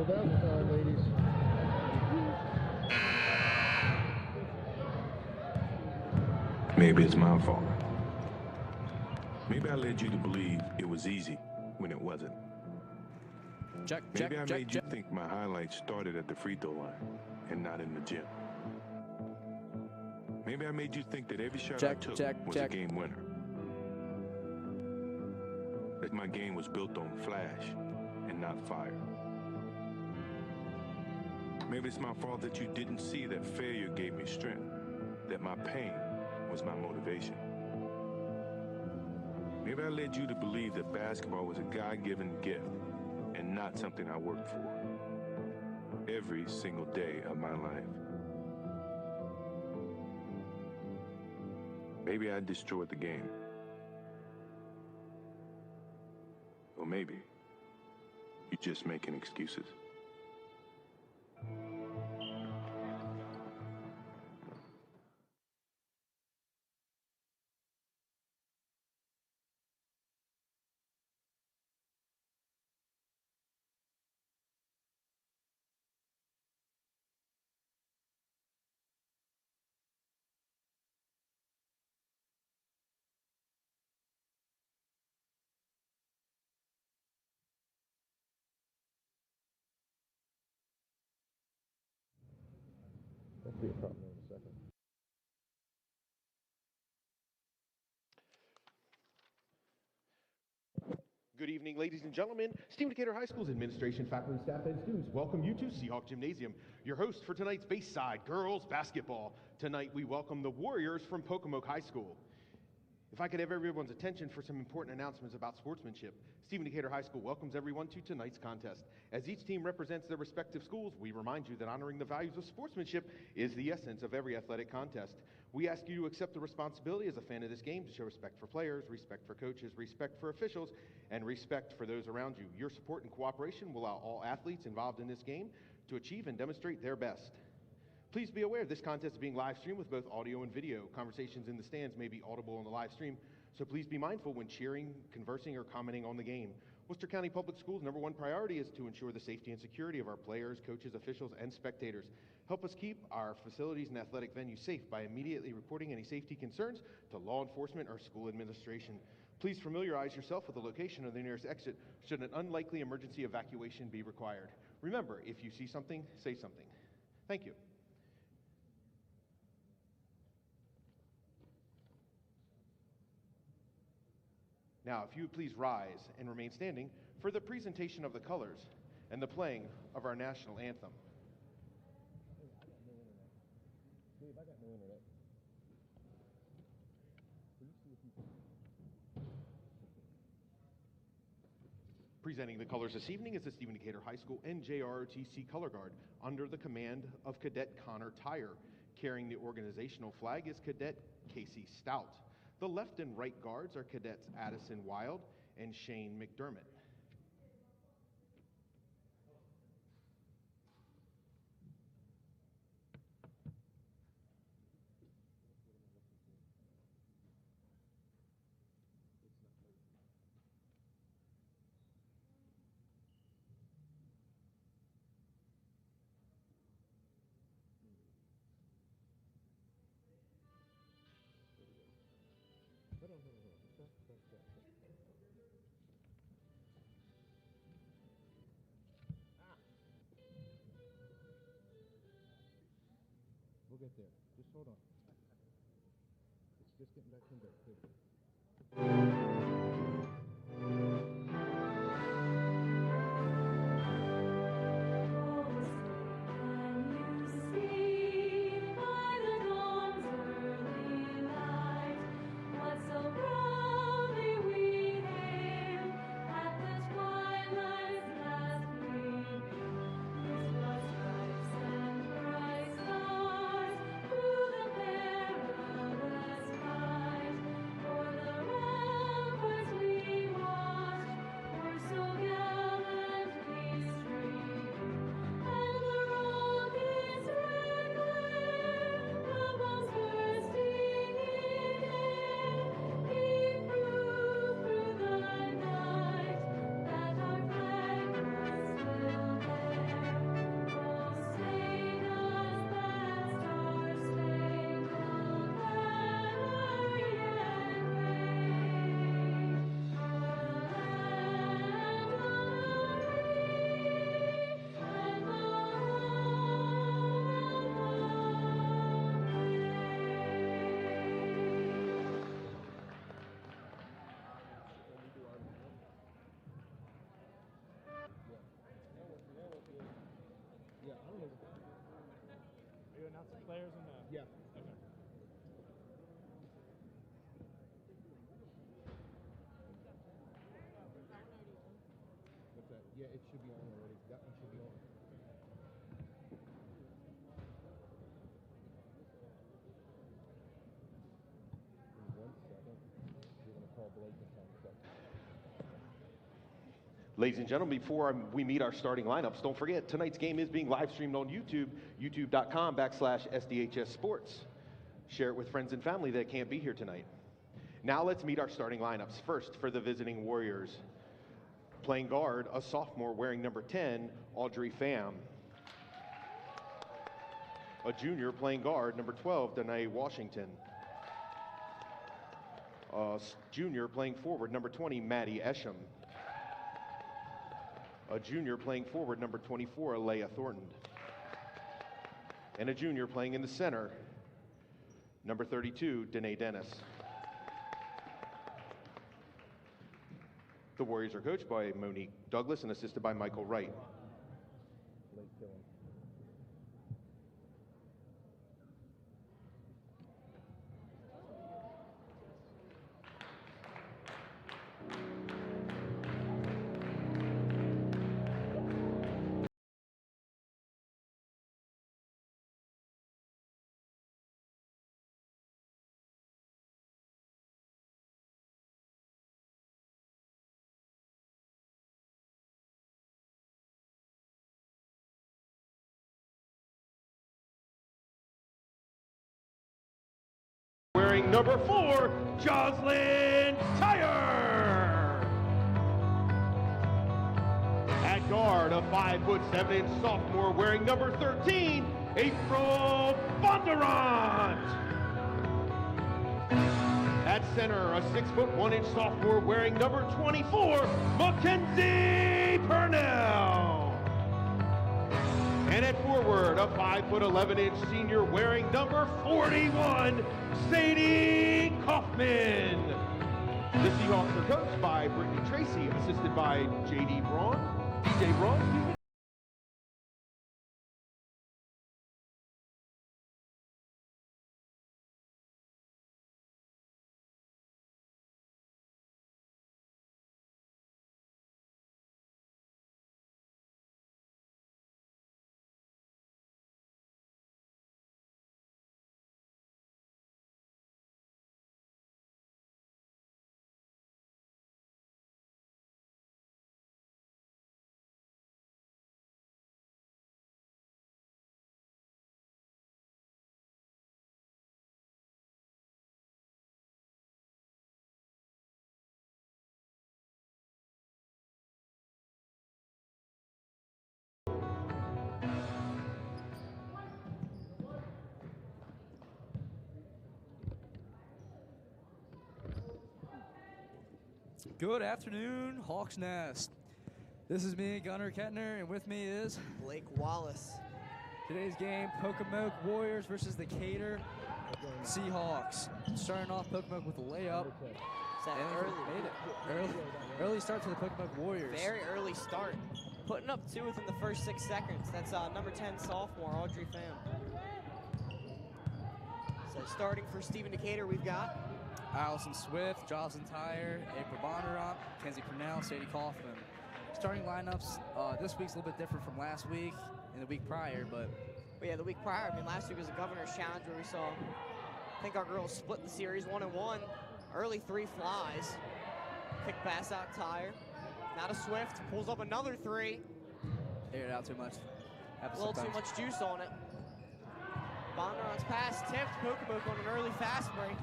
down the time, ladies. Maybe it's my fault. Maybe I led you to believe it was easy when it wasn't. Maybe I made you think my highlights started at the free throw line and not in the gym. Maybe I made you think that every shot I took was a game winner. That my game was built on flash and not fire. Maybe it's my fault that you didn't see that failure gave me strength, that my pain was my motivation. Maybe I led you to believe that basketball was a God-given gift and not something I worked for every single day of my life. Maybe I destroyed the game. Or maybe you're just making excuses. That'll be a problem in a second. Good evening, ladies and gentlemen. Stephen Decatur High School's administration, faculty, staff, and students welcome you to Seahawk Gymnasium, your host for tonight's Bayside Girls Basketball. Tonight, we welcome the Warriors from Pocomoke High School. If I could have everyone's attention for some important announcements about sportsmanship, Stephen Decatur High School welcomes everyone to tonight's contest. As each team represents their respective schools, we remind you that honoring the values of sportsmanship is the essence of every athletic contest. We ask you to accept the responsibility as a fan of this game to show respect for players, respect for coaches, respect for officials, and respect for those around you. Your support and cooperation will allow all athletes involved in this game to achieve and demonstrate their best. Please be aware this contest is being live streamed with both audio and video. Conversations in the stands may be audible on the live stream, so please be mindful when cheering, conversing, or commenting on the game. Worcester County Public Schools' #1 priority is to ensure the safety and security of our players, coaches, officials, and spectators. Help us keep our facilities and athletic venues safe by immediately reporting any safety concerns to law enforcement or school administration. Please familiarize yourself with the location of the nearest exit should an unlikely emergency evacuation be required. Remember, if you see something, say something. Thank you. Now, if you would please rise and remain standing for the presentation of the colors and the playing of our national anthem. Dave, I got no internet. Presenting the colors this evening is the Stephen Decatur High School NJROTC Color Guard under the command of Cadet Connor Tyre. Carrying the organizational flag is Cadet Casey Stout. The left and right guards are Cadets Addison Wild and Shane McDermott. We'll get there. Just hold on. It's just getting back from there. Through the perilous fight, for the to announce the players and Yeah. Okay. What's that? Yeah, it should be on already. That one should be on. In 1 second, we're going to call Blake and Tom stuff. Ladies and gentlemen, before we meet our starting lineups, don't forget, tonight's game is being live streamed on YouTube, youtube.com/SDHS Sports. Share it with friends and family that can't be here tonight. Now let's meet our starting lineups. First, for the visiting Warriors. Playing guard, a sophomore wearing number 10, Audrey Pham. A junior playing guard, number 12, Danae Washington. A junior playing forward, number 20, Maddie Esham. A junior playing forward, number 24, Leah Thornton. And a junior playing in the center, number 32, Danae Dennis. The Warriors are coached by Monique Douglas and assisted by Michael Wright. Blake Killen. Wearing number 4, Jocelyn Tyre. At guard, a 5'7" sophomore wearing number 13, April Bondurant. At center, a 6'1" sophomore wearing number 24, Mackenzie Purnell. And at forward, a 5'11" senior wearing number 41, Sadie Kaufman. The Seahawks are coached by Brittany Tracy, assisted by DJ Braun. Good afternoon, Hawks Nest. This is me, Gunnar Kettner, and with me is Blake Wallace. Today's game, Pocomoke Warriors versus the Cater Seahawks. Starting off Pocomoke with a layup. Early start to the Pocomoke Warriors. Very early start. Putting up 2 within the first 6 seconds. That's number 10 sophomore, Audrey Pham. So starting for Stephen Decatur, we've got Allison Swift, Jocelyn Tyre, April Bondurant, Kenzie Purnell, Sadie Kaufman. Starting lineups this week's a little bit different from last week and the week prior, but yeah, the week prior. I mean, last week was a Governor's Challenge where we saw, I think our girls split the series 1-1. Early 3 flies. Kick pass out Tyre. Now to Swift, pulls up another 3. aired out too much. A little too much juice on it. Bondurant's pass tipped. Pocomoke on an early fast break.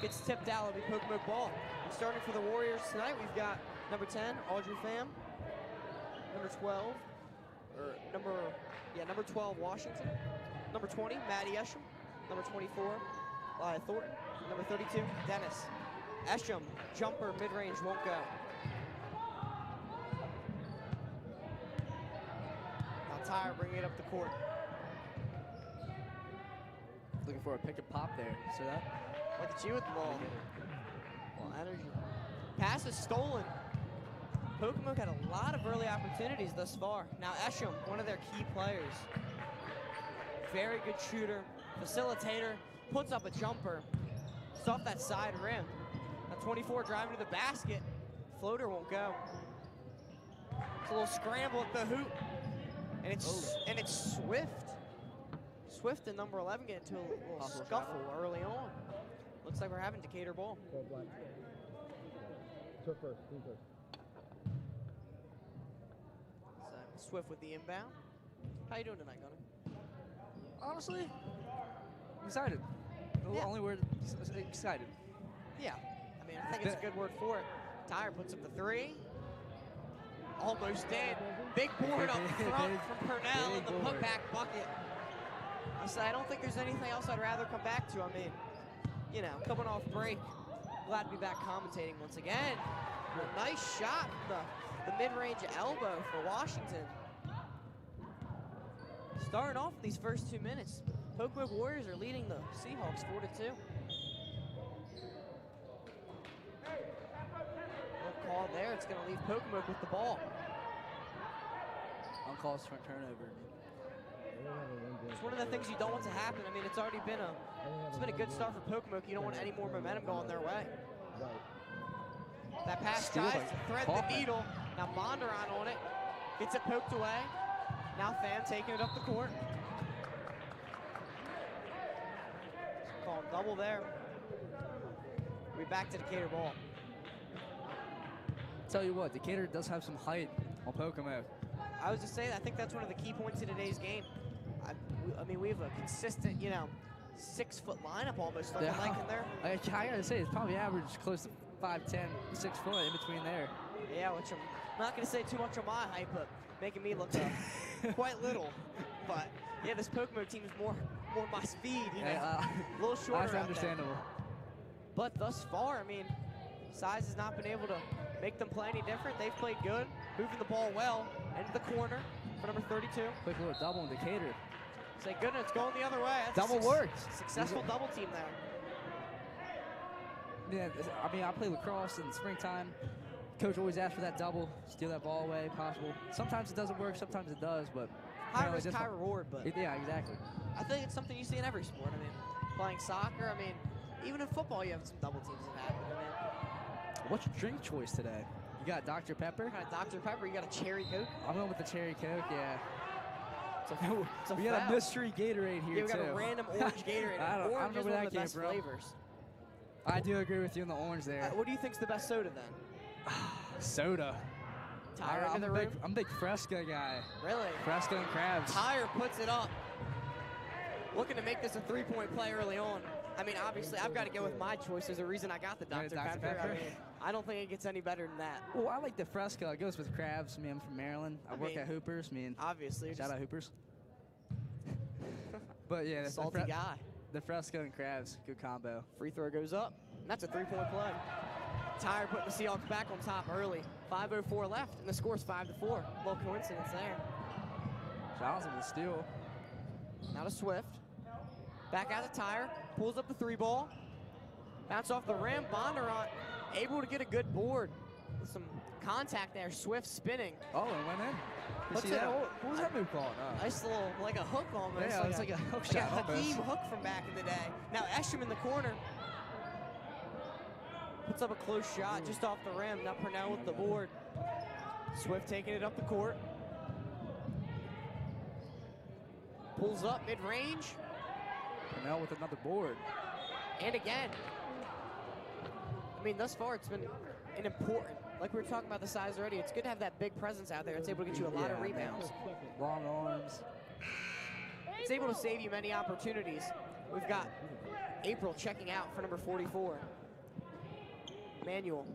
Gets tipped out. It'll be Pocomoke ball. And starting for the Warriors tonight, we've got number 10, Audrey Pham. Number 12, number 12, Washington. Number 20, Maddie Esham. Number 24, Leah Thornton. Number 32, Dennis. Esham, jumper, mid-range, won't go. Now Tyre bringing it up the court. Looking for a pick and pop there. See that? Look at you with the ball. Well, energy. Pass is stolen. Pocomoke had a lot of early opportunities thus far. Now Esham, one of their key players. very good shooter, facilitator, puts up a jumper. It's off that side rim. A 24 driving to the basket. Floater won't go. It's a little scramble at the hoop. And it's Swift. Swift and number 11 get into a little scuffle early on. Looks like we're having Decatur ball. Turf first, team first. So Swift with the inbound. How you doing tonight, Gunnar? Honestly, excited. Yeah. Only word, excited. Yeah, I mean, I think it's a good word for it. Tyre puts up the three. Almost in. Big board up front from Purnell in the putback bucket. I don't think there's anything else I'd rather come back to. I mean, you know, coming off break, glad to be back commentating once again. A nice shot, the mid-range elbow for Washington. Starting off these first 2 minutes, Pocomoke Warriors are leading the Seahawks 4-2. No call there. It's going to leave Pocomoke with the ball. Uncalled turnover. It's one of the things you don't want to happen. I mean, it's already been a good start for Pocomoke. You don't want any more momentum going their way. That pass tries to thread the needle. Now Bondurant on it. Gets it poked away. Now Fan taking it up the court. Call double there. We're back to Decatur ball. Tell you what, Decatur does have some height on Pocomoke. I was just saying, I think that's one of the key points in today's game. I mean, we have a consistent, 6-foot lineup almost looking like in there. I gotta say, it's probably average close to 5'10", 6 foot in between there. Yeah, which I'm not gonna say too much on my height, but making me look quite little. But yeah, this Pocomoke team is more my speed, a little shorter. That's understandable. But thus far, I mean, size has not been able to make them play any different. They've played good, moving the ball well into the corner for number 32. Quick little double in Decatur. Say goodness, it's going the other way. That's double worked. Successful double team there. Yeah, I mean, I play lacrosse in the springtime. Coach always asks for that double, steal that ball away, possible. Sometimes it doesn't work, sometimes it does, but high risk, high reward. But yeah, exactly. I think it's something you see in every sport. I mean, playing soccer. I mean, even in football, you have some double teams that happen. I mean, what's your drink choice today? You got Dr. Pepper? Got Dr. Pepper. You got a cherry Coke. I'm going with the cherry Coke. Yeah. We got a mystery Gatorade here, we got a random orange Gatorade. I don't know where that came came from. Flavors. I do agree with you on the orange there. What do you think's the best soda then? Soda. Tyre into the room? I'm a big Fresca guy. Really? Fresca and crabs. Tyre puts it up. Looking to make this a three-point play early on. I mean, obviously, I've got to go with my choice. There's a reason I got the Dr. Pepper. I mean, I don't think it gets any better than that. Well, I like the Fresca. It goes with crabs. I mean, I'm from Maryland. I work at Hoopers. I mean, obviously. Shout out Hoopers. But yeah, salty guy. The Fresca and crabs, good combo. Free throw goes up, and that's a three-point play. Tyre putting the Seahawks back on top early. 5:04 left, and the score's 5-4. A little coincidence there. Johnson with the steal. Now to Swift. Back out to Tyre. Pulls up the three ball. Bounce off the rim. Bondurant able to get a good board. With some contact there. Swift spinning. Oh, and went in. What was that move called? Nice little, like a hook almost. Yeah, it's like a hook shot. Like a Hakeem hook from back in the day. Now Esham in the corner. Puts up a close shot just off the rim. Now Purnell with the board. Swift taking it up the court. Pulls up mid-range. Purnell with another board. And again. I mean, thus far it's been an important, like we were talking about the size already, it's good to have that big presence out there. It's able to get you a lot of rebounds. Long arms. It's able to save you many opportunities. We've got April checking out for number 44. Manuel.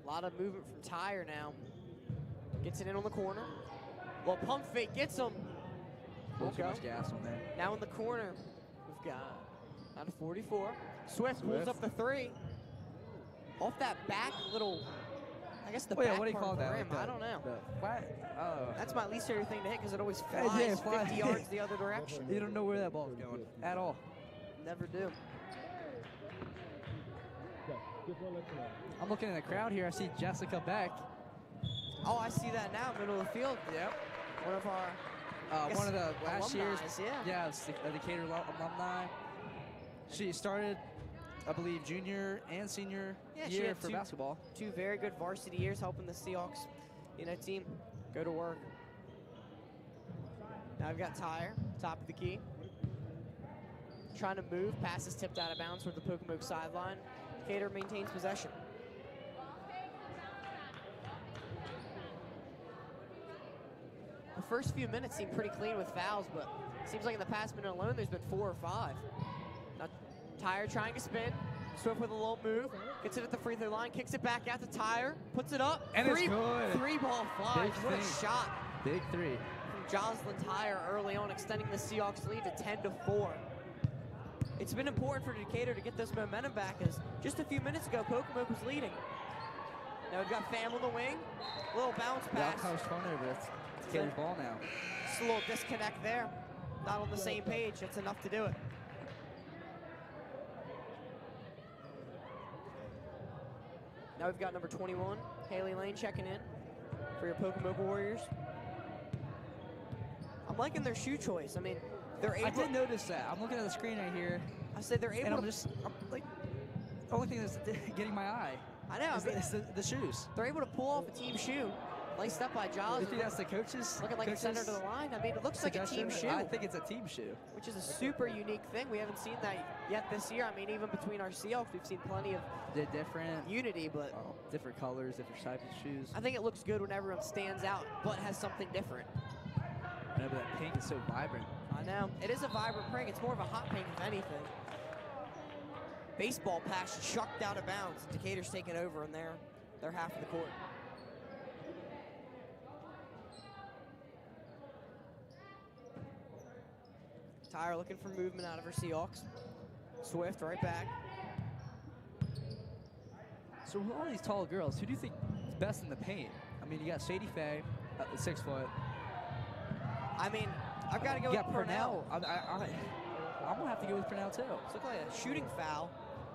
A lot of movement from Tyre now. Gets it in on the corner. Well, pump fake gets him. Too much gas on there. Now in the corner, we've got out of 44. Swift pulls up the three. Off that back little, I guess the back what do you part call of the that? rim. I don't know. That's my least favorite thing to hit because it always flies 50 yards the other direction. You don't know where that ball's going at all. Never do. I'm looking in the crowd here. I see Jessica Beck. Oh, I see that now, middle of the field. Yep. One of our One of the last year's, yeah. it's the Decatur alumni. She started, I believe, junior and senior Yeah, she year had for basketball. 2 very good varsity years helping the Seahawks, team go to work. Now we've got Tyre, top of the key. Trying to move, pass is tipped out of bounds toward the Pocomoke sideline. Decatur maintains possession. The first few minutes seem pretty clean with fouls, but it seems like in the past minute alone, there's been 4 or 5. Now, Tyre trying to spin. Swift with a little move, gets it at the free throw line, kicks it back out to Tyre, puts it up. And it's good. 3-ball flies. Big What a thing. shot Big 3. from Jocelyn Tyre early on, extending the Seahawks lead to 10-4. It's been important for Decatur to get this momentum back, as just a few minutes ago, Pocomoke was leading. Now we've got Pham on the wing, little bounce pass. College turnover. It's Decatur's ball now. Just a little disconnect there. Not on the same page. That's enough to do it. Now we've got number 21, Haley Lane, checking in for your Pocomoke Warriors. I'm liking their shoe choice. I mean, they're able. I did notice that. I'm looking at the screen right here, I said they're able. and to, I'm like, the only thing that's getting my eye I know. is, I mean, the shoes. they're able to pull off a team shoe, laced up by Giles. You think that's the coaches? Looking like it's center to the line. I mean, it looks like a team shoe. I think it's a team shoe. Which is a super unique thing. We haven't seen that yet this year. I mean, even between our Seahawks, we've seen plenty of They're different. unity, but Different colors, different types of shoes. I think it looks good when everyone stands out, but has something different. I know, but that pink is so vibrant. I know. It is a vibrant pink. It's more of a hot pink, if anything. Baseball pass chucked out of bounds. Decatur's taking over in their half of the court. Tyre looking for movement out of her Seahawks. Swift right back. So with all these tall girls, who do you think is best in the paint? I mean, you got Sadie Faye, 6 foot. I mean, I've got to go You with got Purnell. I'm gonna have to go with Purnell too. It's looked like a shooting foul.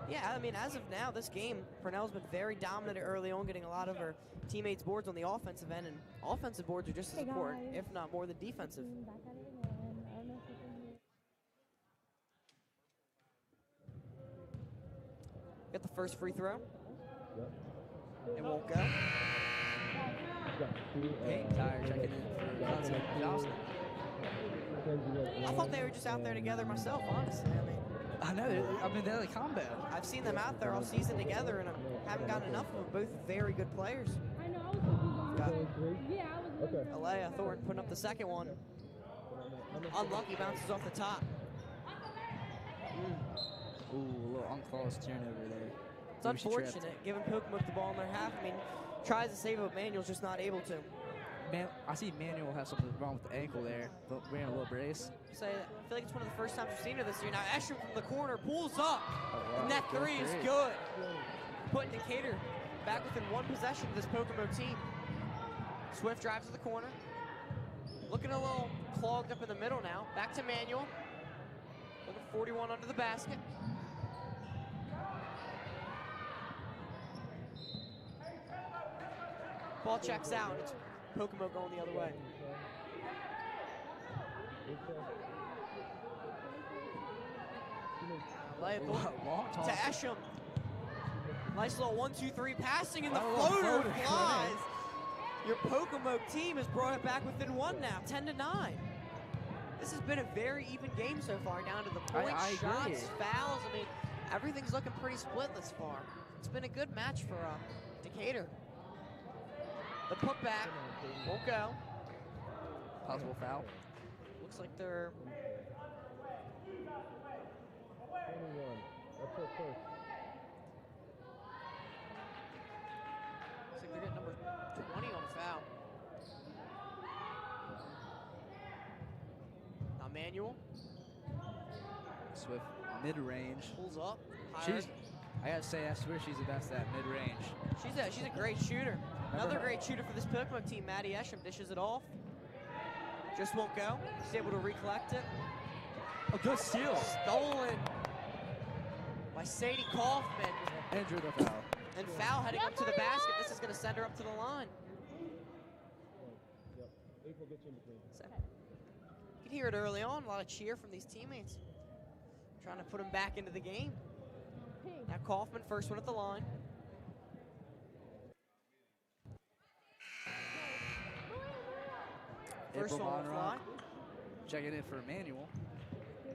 Yeah, I mean, as of now, this game, Purnell's been very dominant early on, getting a lot of her teammates' boards on the offensive end, and offensive boards are just as important, if not more than defensive. Get the first free throw. Yep. It won't go. Hey, Tyre checking in for Jocelyn. I thought they were just out there together myself, honestly. I know. I mean, they're the combo. I've seen them out there all season together, and I haven't gotten enough of them. Both very good players. Got Alea Thornton putting up the second one. Unlucky, bounces off the top. Ooh, a little unclosed turnover there. It's unfortunate, giving Pocomoke the ball in their half. I mean, tries to save it, but Manuel's just not able to. Man, I see Manuel has something wrong with the ankle there, but wearing a little brace. So I feel like it's one of the first times we've seen her this year. Now Eshram from the corner pulls up, wow. and that Good three is three. good. Putting Decatur back within one possession of this Pocomoke team. Swift drives to the corner. Looking a little clogged up in the middle now. Back to Manuel. Looking 41 under the basket. Ball checks out, and it's Pocomoke going the other way. Lay it Long to toss. Eshram. Nice little 1-2-3 passing, and the Oh, floater floater flies. flies. Your Pocomoke team has brought it back within one now, 10-9. This has been a very even game so far, down to the points, I agree. shots, fouls. I mean, everything's looking pretty split this far. It's been a good match for Decatur. The putback won't go. Possible foul. Looks like they're 21. That's her first. Looks like they're getting number 20 on a foul. Now Manuel Swift mid-range. pulls up. Higher. I gotta say, I swear she's the best at mid-range. She's a great shooter. Another great shooter for this Pocomoke team. Maddie Eshram dishes it off. Just won't go. She's able to recollect it. A good steal. Stolen by Sadie Kaufman. And drew the foul. And foul heading up to the basket. This is going to send her up to the line. April gets in between. So, you could hear it early on, a lot of cheer from these teammates. Trying to put them back into the game. Now Kaufman, first one at the line. First one on the fly. Checking in for Emmanuel.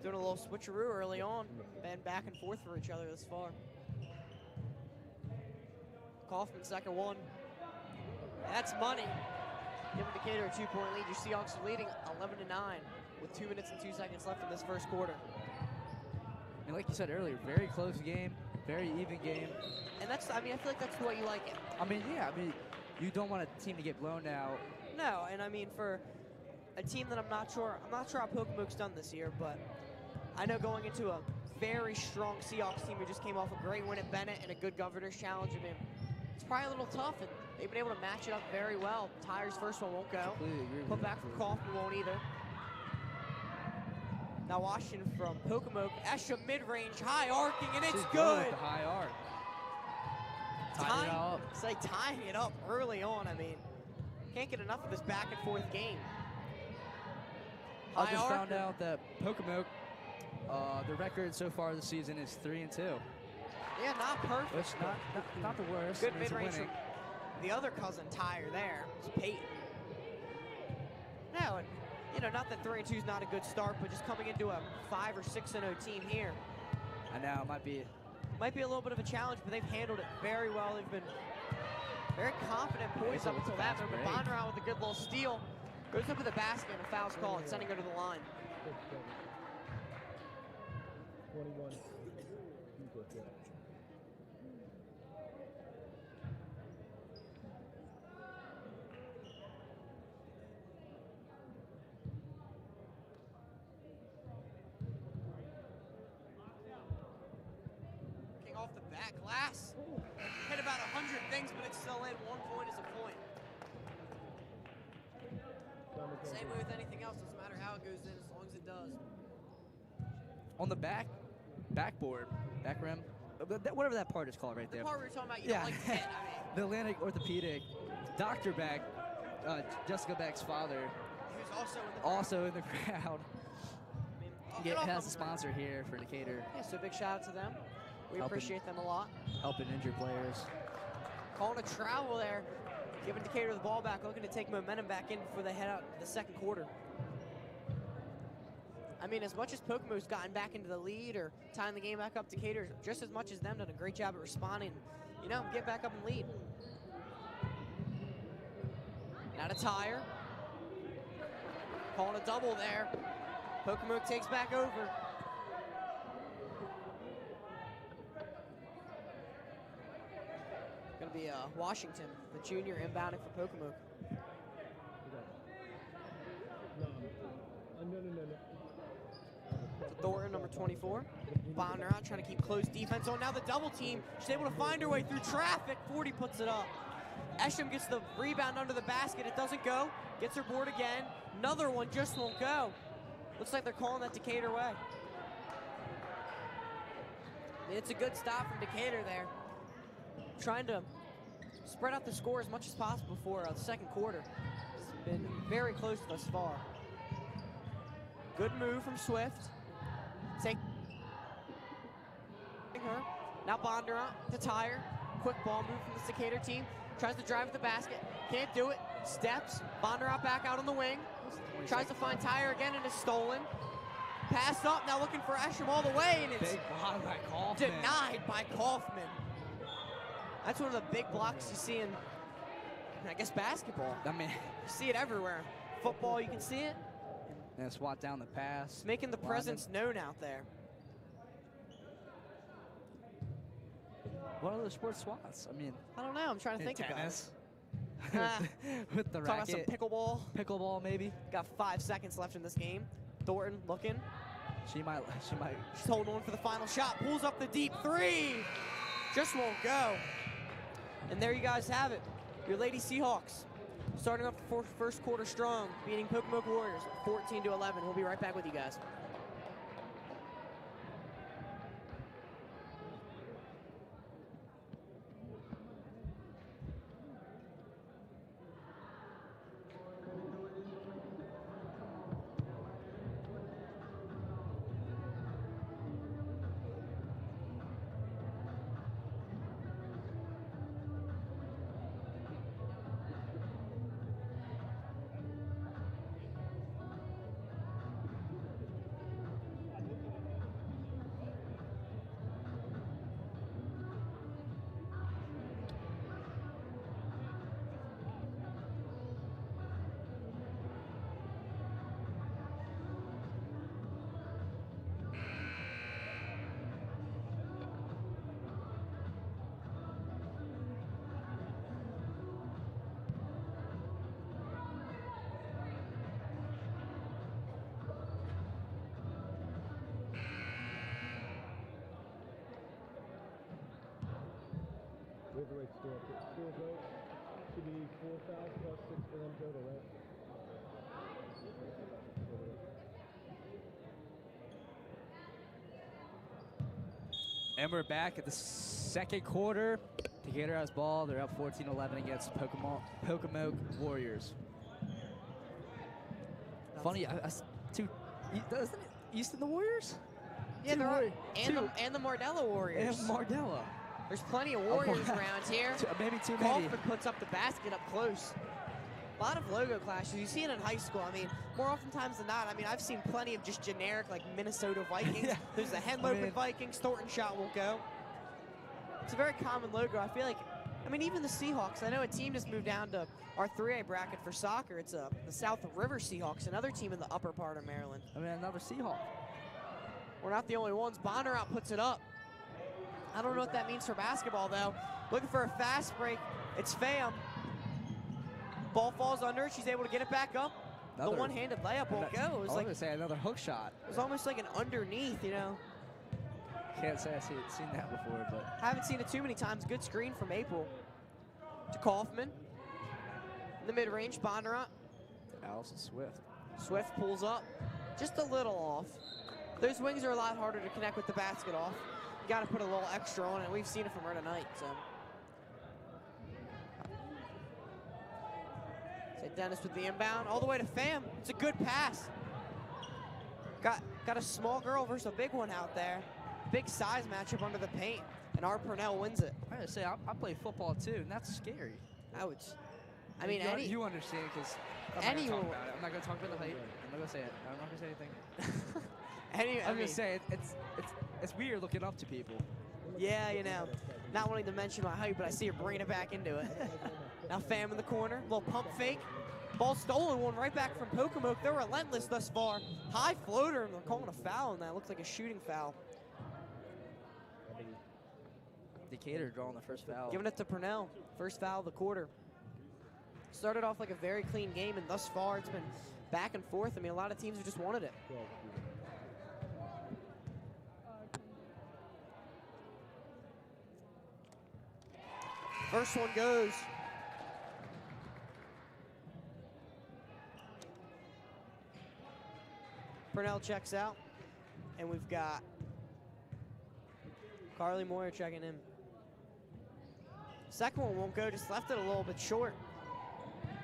Doing a little switcheroo early on. Been back and forth for each other this far. Kaufman, second one. That's money. Giving Decatur a 2-point lead. Your Seahawks are leading 11-9 with 2 minutes and 2 seconds left in this first quarter. And like you said earlier, very close game, very even game. And that's, I mean, I feel like that's the way you like it. I mean, yeah, I mean, you don't want a team to get blown out. No, and I mean, for a team that I'm not sure how Pocomoke's done this year, but I know going into a very strong Seahawks team who just came off a great win at Bennett and a good Governor's Challenge, I mean, it's probably a little tough, and they've been able to match it up very well. Tyre's first one won't go. Put back for Kaufman won't either. Now Washington from Pocomoke. Esha mid-range, high arcing, and it's good. The high arc. It's like tying it up early on. I mean, can't get enough of this back and forth game. I just found out that Pocomoke, the record so far this season is 3-2. Yeah, not perfect. It's not the worst. Good mid-range from the other cousin Tyre there. It's Peyton. No, and, you know, not that 3-2 is not a good start, but just coming into a 5 or 6-0 team here. I know, it might be a little bit of a challenge, but they've handled it very well. They've been very confident, poised up until that moment. Bondurant with a good little steal. Goes up to the basket and a foul's called, sending her to the line. 21. King off the back glass. Hit about 100 things, but it's still in. 1 point is a point. Same way with anything else, doesn't matter how it goes in as long as it does. On the backboard, back rim, whatever that part is called right there. The part we were talking about, you don't like to hit, I mean. The Atlantic Orthopedic, Dr. Beck, Jessica Beck's father, who's also in the crowd. I mean, has a sponsor here for Decatur. Yeah, so big shout out to them. We appreciate them a lot. Helping injured players. Calling a travel there. Giving Decatur the ball back, looking to take momentum back in before they head out to the second quarter. I mean, as much as Pocomoke's gotten back into the lead or tying the game back up, Decatur, just as much as them, done a great job at responding. You know, get back up and lead. Now to Tyre. Calling a double there. Pocomoke takes back over. Going to be Washington, the junior, inbounding for Pocomoke. To Thornton, number 24. Bondurant trying to keep close defense on. Now the double team. She's able to find her way through traffic. 40 puts it up. Esham gets the rebound under the basket. It doesn't go. Gets her board again. Another one just won't go. Looks like they're calling that Decatur way. I mean, it's a good stop from Decatur there. Trying to spread out the score as much as possible for the second quarter. It's been very close thus far. Good move from Swift. Take her. Now Bondurant to Tyre. Quick ball move from the Decatur team. Tries to drive at the basket. Can't do it. Steps. Bondurant back out on the wing. Tries to find Tyre again and is stolen. Pass up. Now looking for Esham all the way, and it's big block by Kaufman. Denied by Kaufman. That's one of the big blocks you see in, I guess, basketball. I mean, you see it everywhere. Football, you can see it. And swat down the pass. It's making the presence known out there. What other sports swats? I mean, I don't know. I'm trying to think tennis. about it. With the Talking racket. about some pickleball. Pickleball, maybe. Got 5 seconds left in this game. Thornton looking. She might. She's holding on for the final shot. Pulls up the deep three. Just won't go. And there you guys have it. Your Lady Seahawks starting up the first quarter strong, beating Pocomoke Warriors 14-11. We'll be right back with you guys. We have the right score. Scores right. Should be 4 fouls plus 6 for them total, right? And we're back at the second quarter. Decatur has ball. They're up 14-11 against Pocomoke Warriors. Funny, doesn't it Easton the Warriors? Yeah, there are. And the Mardella Warriors. And Mardella. There's plenty of Warriors around here. Maybe too many. Kaufman puts up the basket up close. A lot of logo clashes. You see it in high school. I mean, more oftentimes than not. I mean, I've seen plenty of just generic, like Minnesota Vikings. Yeah. There's the Henlopen Vikings. Thornton shot will go. It's a very common logo. I feel like, I mean, even the Seahawks. I know a team just moved down to our 3A bracket for soccer. It's the South River Seahawks, another team in the upper part of Maryland. I mean, another Seahawk. We're not the only ones. Bondurant puts it up. I don't know what that means for basketball, though. Looking for a fast break. It's Pham. Ball falls under. She's able to get it back up. The one-handed layup won't go. It was like, I was going to say another hook shot. It was almost like an underneath, you know. Can't say I've seen that before, but. Haven't seen it too many times. Good screen from April. To Kaufman. In the mid-range, Bondurant. Allison Swift. Swift pulls up. Just a little off. Those wings are a lot harder to connect with the basket off. You got to put a little extra on it. We've seen it from her tonight, so. Say Dennis with the inbound. All the way to Pham. It's a good pass. Got a small girl versus a big one out there. Big size matchup under the paint. And our Purnell wins it. I gotta say, I play football too, and that's scary. Ouch. I mean, you understand, because I'm not gonna talk about the height. I'm not gonna say it. I'm not gonna say anything. I'm gonna say it's weird looking up to people. Yeah, you know, not wanting to mention my height, but I see her bringing it back into it. Now Pham in the corner, little pump fake. Ball stolen, one right back from Pocomoke. They're relentless thus far. High floater, and they're calling a foul, and that looks like a shooting foul. Decatur drawing the first foul. Giving it to Purnell. First foul of the quarter. Started off like a very clean game, and thus far it's been back and forth. I mean, a lot of teams have just wanted it. First one goes. Purnell checks out, and we've got Carly Moyer checking in. Second one won't go, just left it a little bit short.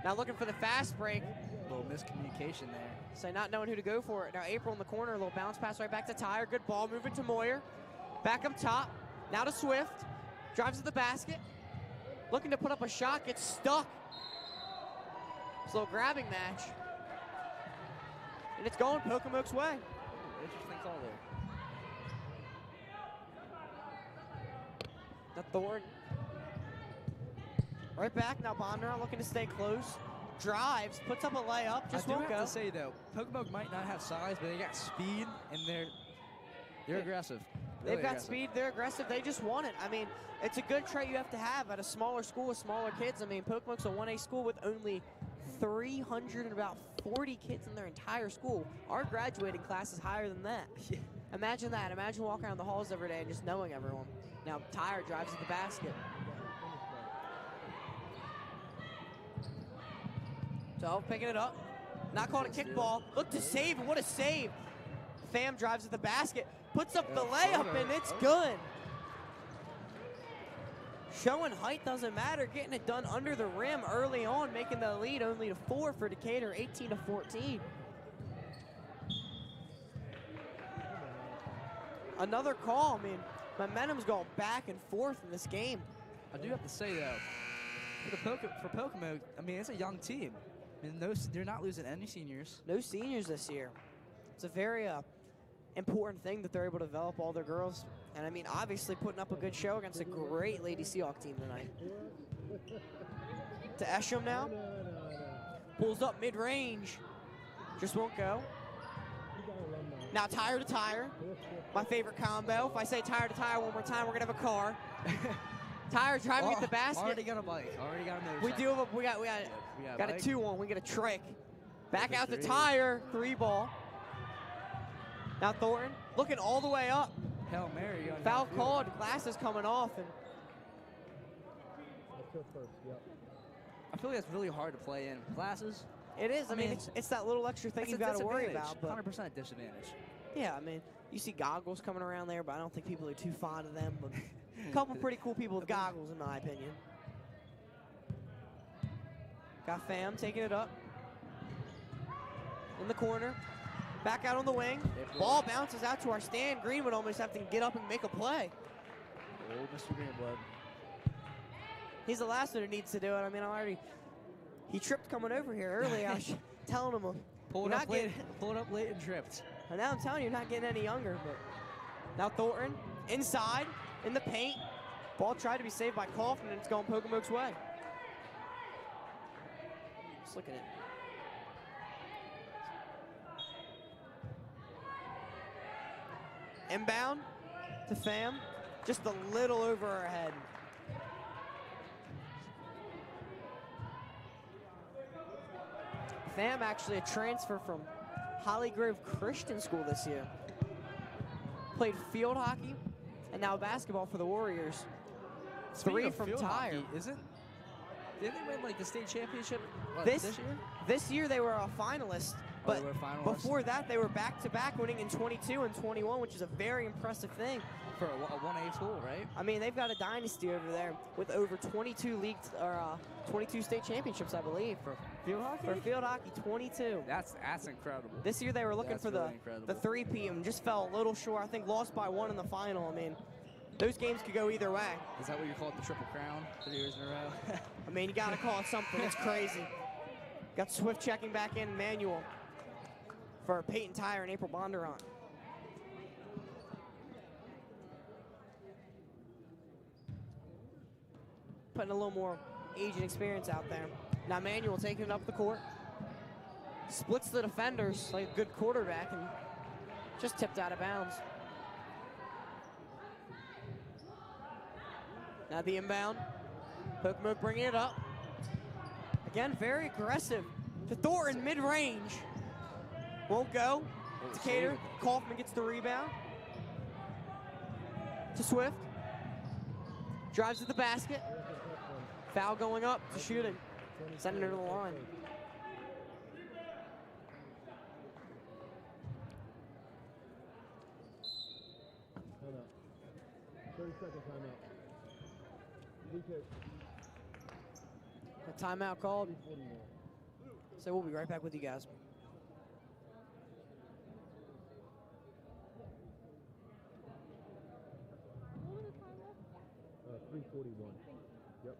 Now looking for the fast break. A little miscommunication there. So not knowing who to go for it. Now April in the corner, a little bounce pass right back to Tyre. Good ball, moving to Moyer. Back up top, now to Swift. Drives to the basket. Looking to put up a shot, gets stuck. It's a little grabbing match. And it's going Pocomoke's way. Interesting call there. The Thorn. Right back, now Bondurant looking to stay close. Drives, puts up a layup, just won't go. I have to say though, Pocomoke might not have size, but they got speed, and they're aggressive. Really They've got aggressive. speed, they're aggressive, they just want it. I mean, it's a good trait you have to have at a smaller school with smaller kids. I mean, Pocomoke's a 1A school with only 340 kids in their entire school. Our graduating class is higher than that. Yeah. Imagine that. Imagine walking around the halls every day and just knowing everyone. Now, Tyre drives to the basket. So, picking it up. Not called a kickball. Look to save, and what a save. Pham drives to the basket. Puts up the layup, and it's good. Showing height doesn't matter. Getting it done under the rim early on, making the lead only to 4 for Decatur, 18-14. Another call. I mean, momentum's going back and forth in this game. I do have to say though, for Pocomoke, I mean, it's a young team. I mean, they're not losing any seniors. No seniors this year. It's a very important thing that they're able to develop all their girls. And I mean, obviously putting up a good show against a great Lady Seahawk team tonight. To Esham now. Pulls up mid-range. Just won't go. Now Tyre to Tyre. My favorite combo. If I say Tyre to Tyre one more time, we're gonna have a car. Tyre driving at the basket. Already got a bike. Already got a motorcycle. We do have we got a 2-1. We get a trick. Back out to Tyre. 3-ball. Now Thornton looking all the way up. Hail Mary. Foul called. Glass is coming off. And Turf first, yep. I feel like that's really hard to play in classes. It is. I mean, mean, it's that little extra thing you've got to worry about. But 100% disadvantage. yeah, I mean, you see goggles coming around there, but I don't think people are too fond of them. But a couple pretty cool people with goggles, in my opinion. Got Fam taking it up. In the corner. Back out on the wing. Ball bounces out to our stand. Green would almost have to get up and make a play. Oh, Mr. Greenwood. He's the last one who needs to do it. I mean, he tripped coming over here early. I was telling him, pulled up late and tripped. And now I'm telling you, you're not getting any younger. But now Thornton inside in the paint. Ball tried to be saved by Kaufman, and it's going Pocomoke's way. Just look at it. Inbound to Fam, just a little over her head. Fam actually a transfer from Holly Grove Christian School this year. Played field hockey and now basketball for the Warriors. Speaking 3 from Tyre. Hockey, is it? Didn't they win like the state championship this year? This year they were a finalist. But they were finalists? Before that, they were back-to-back, winning in 22 and 21, which is a very impressive thing. For a 1A school, right? I mean, they've got a dynasty over there with over 22 state championships, I believe. For field hockey? For field hockey, 22. That's incredible. This year they were looking for really the 3P and just fell a little short. I think lost by 1 in the final. I mean, those games could go either way. Is that what you call it, the Triple Crown, 3 years in a row? I mean, you got to call it something. It's crazy. Got Swift checking back in, Manuel for Peyton Tyre and April Bondurant. Putting a little more age and experience out there. Now Manuel taking it up the court. Splits the defenders like a good quarterback and just tipped out of bounds. Now the inbound. Pocomoke bringing it up. Again, very aggressive. To Thornton, mid-range. Won't go. Decatur. Kaufman gets the rebound. To Swift. Drives to the basket. Foul going up to shooting. Sending her to the line. Timeout. 30-second timeout. DK. A timeout called. So we'll be right back with you guys. 3:41. Yep.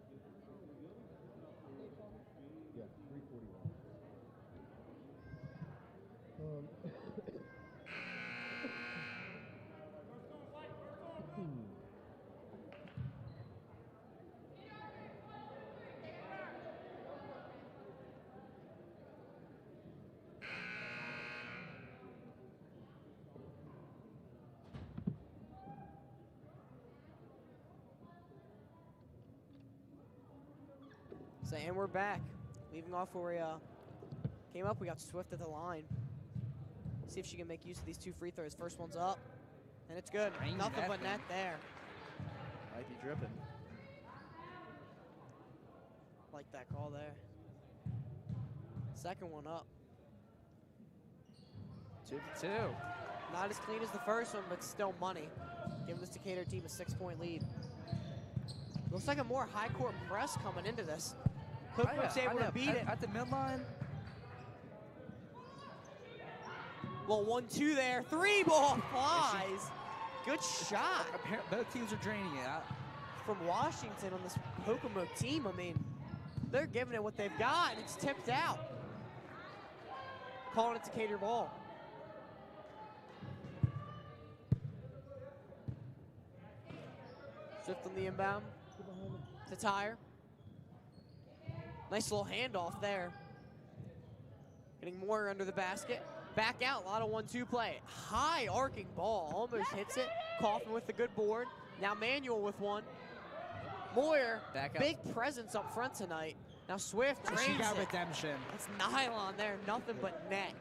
Yeah, 3:41. So, and we're back. Leaving off where we came up, we got Swift at the line. See if she can make use of these 2 free throws. First one's up, and it's good. Nothing but net there. Might be dripping. Like that call there. Second one up. 2-2. Not as clean as the first one, but still money. Giving this Decatur team a 6-point lead. Looks like a more high court press coming into this. Pocomoke's able to beat it. At the midline. Well, 1-2 there. 3 ball flies. Good shot. Both teams are draining it out. From Washington on this Pocomoke team, I mean, they're giving it what they've got, and it's tipped out. Calling it Decatur ball. Swift on the inbound to Tyre. Nice little handoff there. Getting Moyer under the basket. Back out, a lot of 1-2 play. High arcing ball, almost hits it. Kaufman with the good board. Now Manuel with one. Moyer, big presence up front tonight. Now Swift drains She got it. redemption. It's nylon there, nothing but net.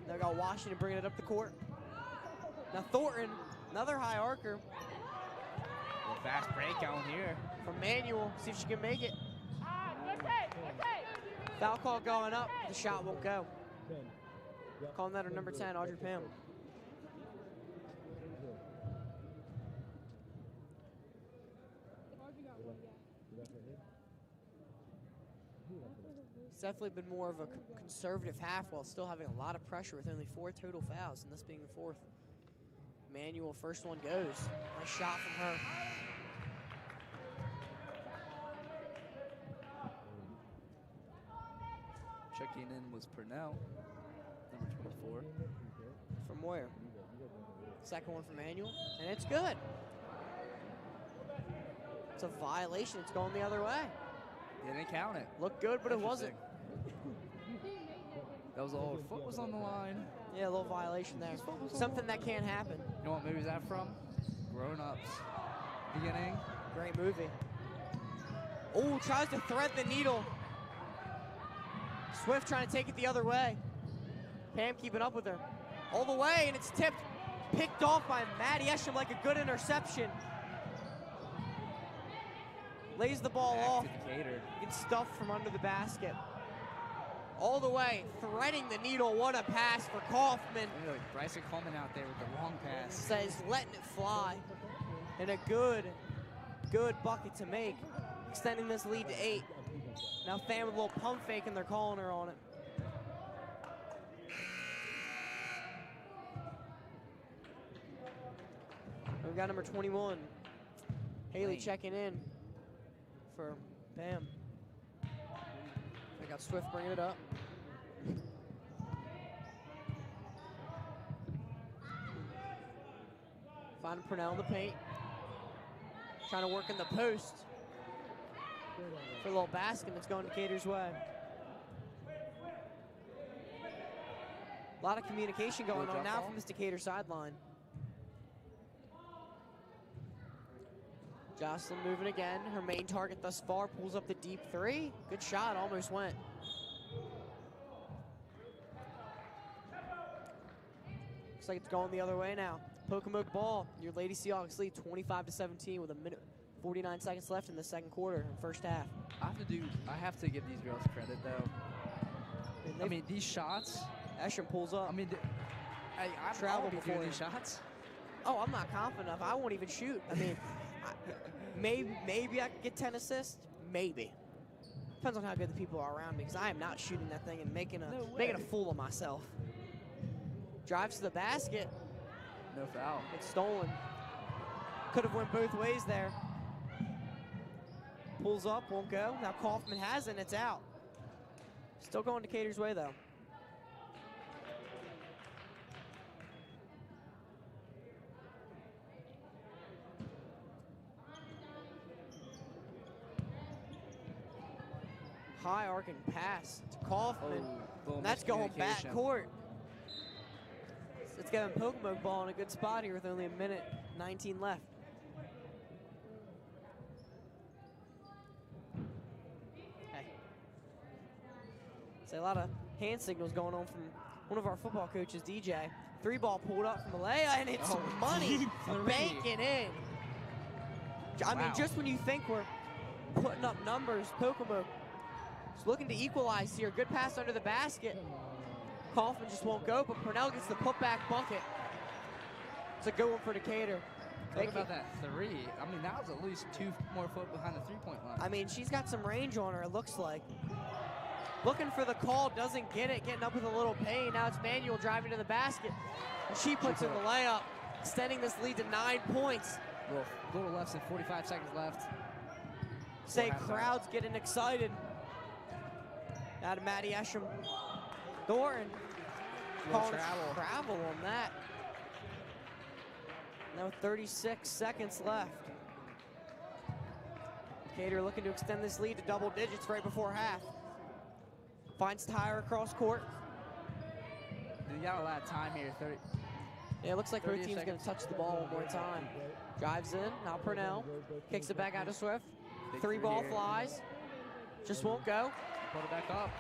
Now got Washington bringing it up the court. Now Thornton, another high arcer. Fast break going here. From Manuel, see if she can make it. Foul call going up, the shot won't go. Calling that her number 10, Audrey Pam. It's definitely been more of a conservative half while still having a lot of pressure with only 4 total fouls, and this being the 4th. Manuel, first one goes. Nice shot from her. Checking in was Purnell, number 24. From where? Second one from Manuel, and it's good. It's a violation. It's going the other way. Didn't count it. Looked good, but it wasn't. That was all. Foot was on the line. Yeah, a little violation there. Something that can't happen. You know what movie is that from? Grown Ups. Beginning. Great movie. Oh, tries to thread the needle. Swift trying to take it the other way. Pam keeping up with her. All the way, and it's tipped. Picked off by Maddie Esham like a good interception. Lays the ball off. Gets stuffed from under the basket. All the way, threading the needle. What a pass for Kaufman. Bryson Coleman out there with the long pass. Says letting it fly. And a good bucket to make. Extending this lead to 8. Now Fan with a little pump fake, and they're calling her on it. We've got number 21. Haley checking in for Pam. I got Swift bringing it up. Finding Purnell in the paint. Trying to work in the post. For a little basket that's going Decatur's way. A lot of communication going on now from this Decatur sideline. Jocelyn moving again. Her main target thus far pulls up the deep 3. Good shot, almost went. Looks like it's going the other way now. Pocomoke ball. Your Lady Seahawks lead 25-17 with a minute 49 seconds left in the second quarter, first half. I have to give these girls credit though. I mean these shots. Esham pulls up. I mean, I traveled before before these shots. Oh, I'm not confident enough. I won't even shoot. I mean, maybe I could get 10 assists. Maybe. Depends on how good the people are around me, because I am not shooting that thing and making a fool of myself. Drives to the basket. No foul. It's stolen. Could have went both ways there. Pulls up, won't go. Now Kaufman has it, and it's out. Still going Decatur's way, though. High arcing pass to Kaufman. And that's going back court. It's getting Pocomoke ball in a good spot here with only a minute 19 left. Hey. See a lot of hand signals going on from one of our football coaches, DJ. 3 ball pulled up from Malaya, and it's money banking in. I mean, just when you think we're putting up numbers, Pocomoke is looking to equalize here. Good pass under the basket. Kaufman just won't go, but Purnell gets the putback bucket. It's a good one for Decatur. Talk about that 3. I mean, that was at least 2 more foot behind the 3-point line. I mean, she's got some range on her, it looks like. Looking for the call, doesn't get it, getting up with a little pain. Now it's Manuel driving to the basket, and she puts in the layup, extending this lead to 9 points. A little less than 45 seconds left. Say crowd's getting excited. Now to Maddie Esham. Thornton calling travel on that. Now 36 seconds left. Decatur looking to extend this lead to double digits right before half. Finds Tyre across court. You got a lot of time here. 30. Yeah, it looks like her team's going to touch the ball one more time. Drives in. Now Purnell kicks it back out to Swift. 3 ball flies. Just won't go. Put it back up.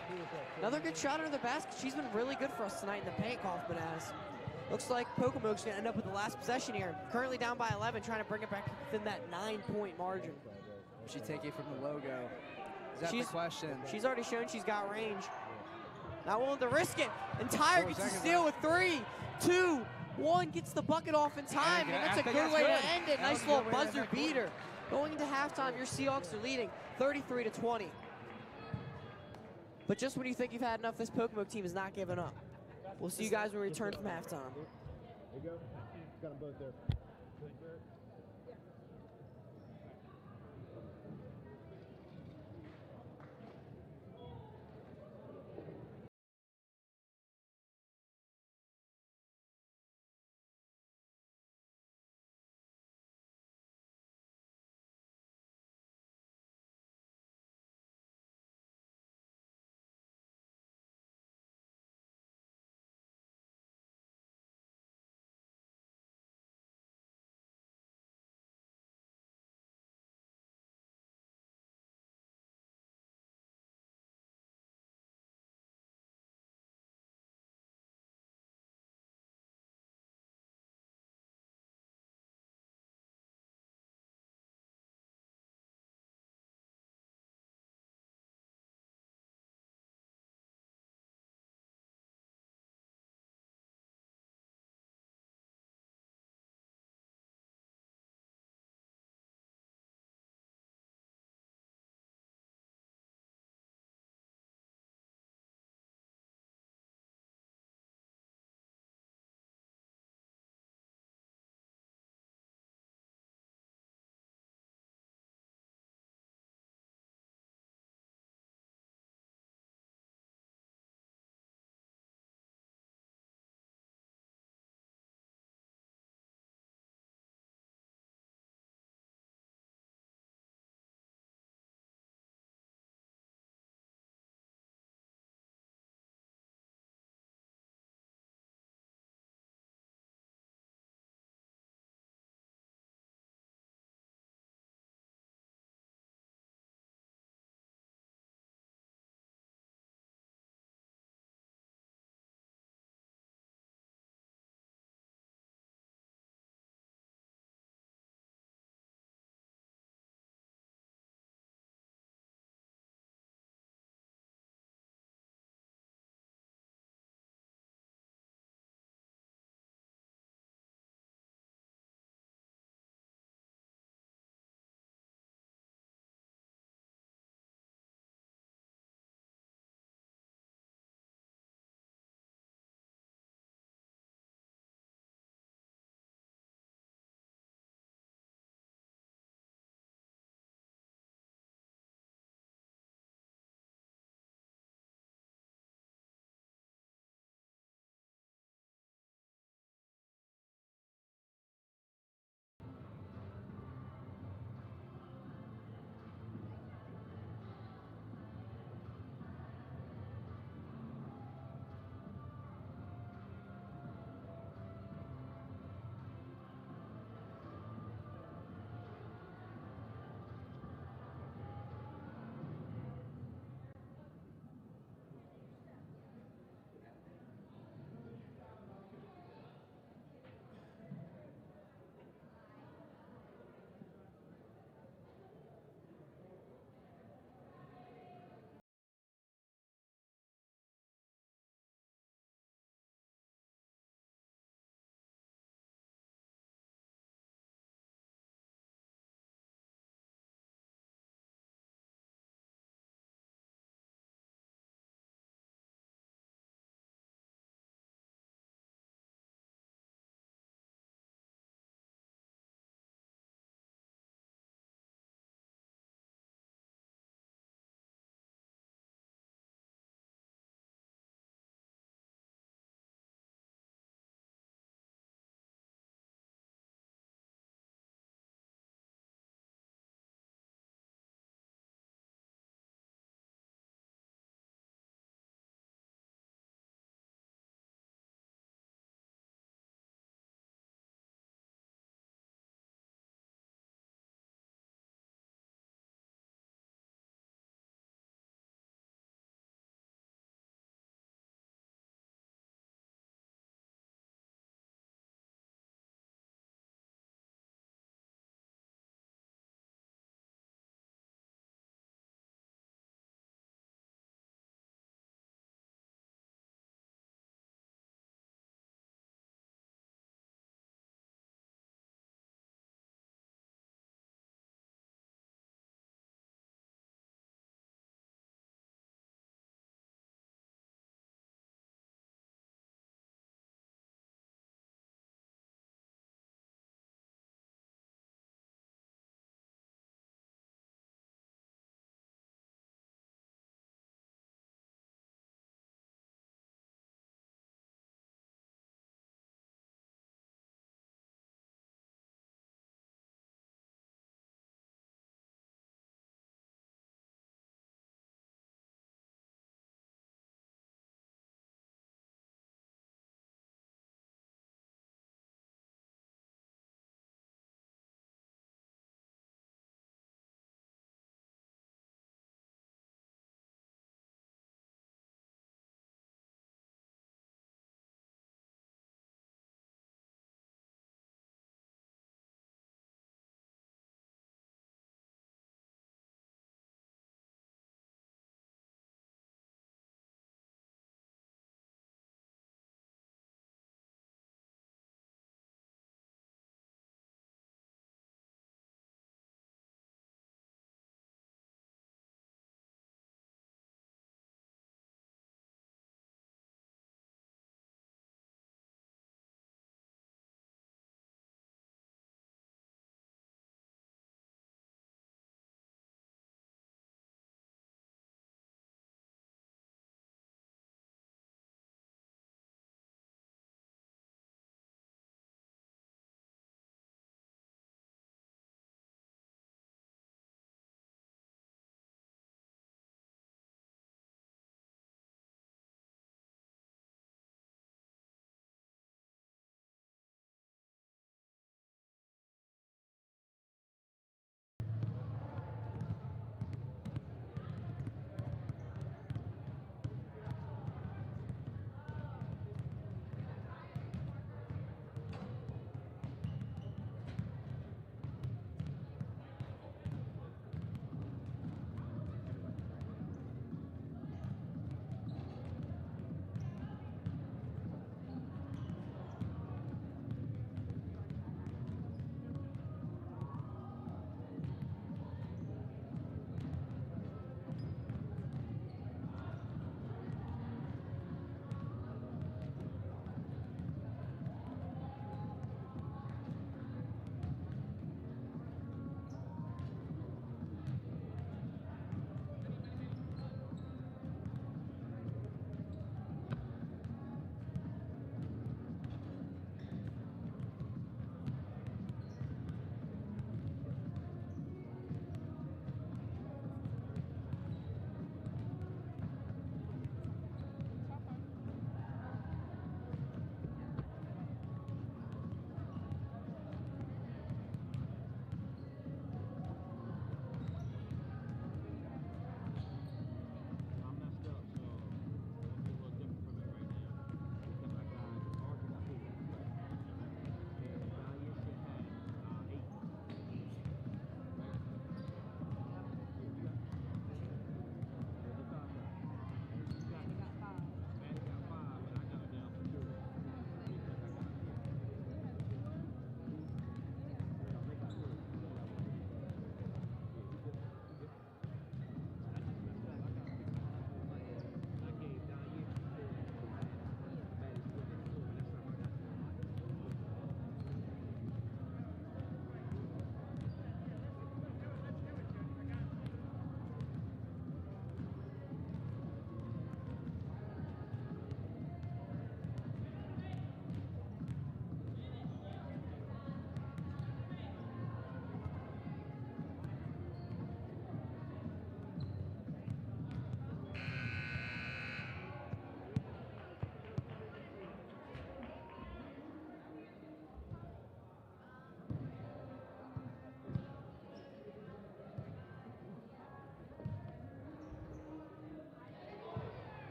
Another good shot under the basket. She's been really good for us tonight in the paint, Kaufman has. Looks like Pocomoke's going to end up with the last possession here. Currently down by 11, trying to bring it back within that 9-point margin. Will she take it from the logo? Is that the question? She's already shown she's got range. Not willing to risk it. And Tyre gets a steal with 3, 2, 1. Gets the bucket off in time. And that's a good way to end it. Nice little buzzer beater. Going into halftime, your Seahawks are leading 33-20. But just when you think you've had enough, this Pocomoke team is not giving up. We'll see you guys when we return from halftime. There you go. Got them both there.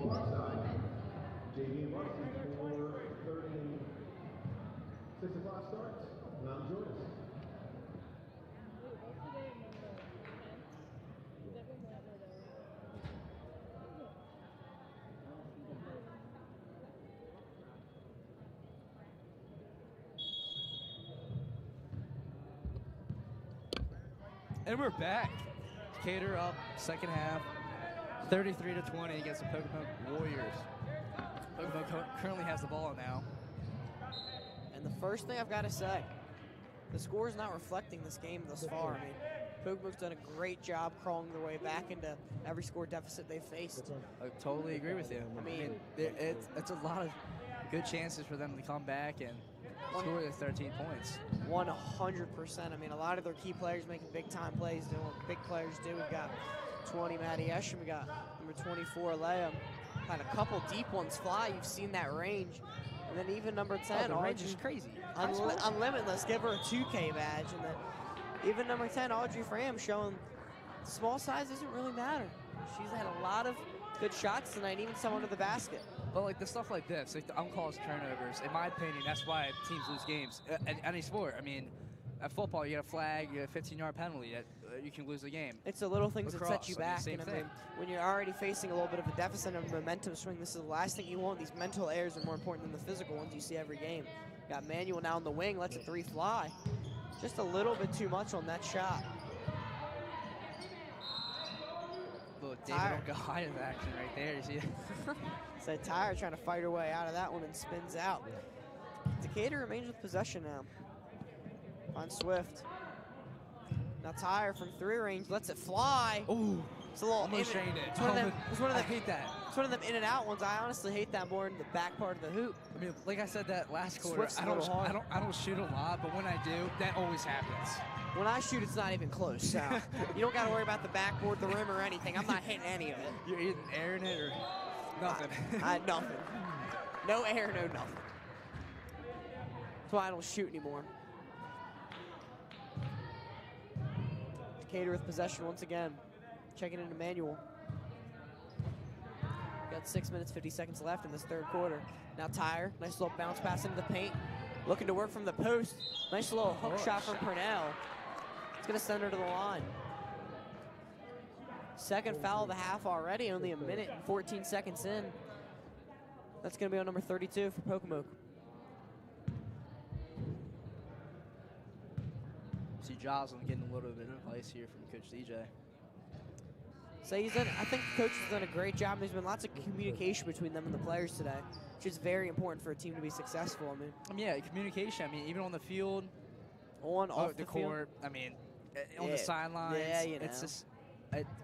far side. JV and Varsity for 3rd and 6 o'clock starts. Now join us. And we're back. Decatur up, second half, 33-20 against the Pocomoke Warriors. Pocomoke currently has the ball now. And the first thing I've got to say, the score is not reflecting this game thus far. I mean, Pocomoke's done a great job crawling their way back into every score deficit they've faced. I totally agree with you. I mean, it's a lot of good chances for them to come back and score the 13 points. 100%. I mean, a lot of their key players making big-time plays, doing what big players do. We've got 20, Maddie Esham. We got number 24, Leia. Had a couple deep ones fly. You've seen that range. And then even number 10, the Audrey, range is crazy. Unlimitless. Give her a 2K badge. And then even number 10, Audrey Fram, showing small size doesn't really matter. She's had a lot of good shots tonight, even some under the basket. But like the stuff like this, like the uncalled turnovers, in my opinion, that's why teams lose games. Any sport. I mean, at football, you get a flag, you get a 15-yard penalty, that you can lose the game. It's the little things that set you back. Same and thing. I mean, when you're already facing a little bit of a deficit of momentum swing, this is the last thing you want. These mental errors are more important than the physical ones you see every game. Got Manuel now on the wing, lets a 3 fly. Just a little bit too much on that shot. Little David O'Gahia action right there, you see it? So Tyre trying to fight her way out of that one and spins out. Decatur remains with possession now. On Swift. Now Tyre from 3 range lets it fly. Ooh, it's a little. almost drained it. It's one of them. I hate that. It's one of them in and out ones. I honestly hate that more in the back part of the hoop. I mean, like I said that last quarter, Swift's I don't shoot a lot, but when I do, that always happens. When I shoot, it's not even close. So you don't got to worry about the backboard, the rim, or anything. I'm not hitting any of it. You're either airing it or nothing. Nothing. No air, no nothing. That's why I don't shoot anymore. Decatur with possession once again. Checking into Manuel. Got 6 minutes, 50 seconds left in this 3rd quarter. Now Tyre, nice little bounce pass into the paint. Looking to work from the post. Nice little hook shot from Purnell. It's going to send her to the line. Second foul of the half already, only a minute and 14 seconds in. That's going to be on number 32 for Pocomoke. See Jocelyn getting a little bit of advice here from Coach DJ. So I think the coach has done a great job. There's been lots of communication between them and the players today, which is very important for a team to be successful. I mean, yeah, communication. I mean, even on the field, off the court. field. I mean, on the sidelines. Yeah, you know. It's just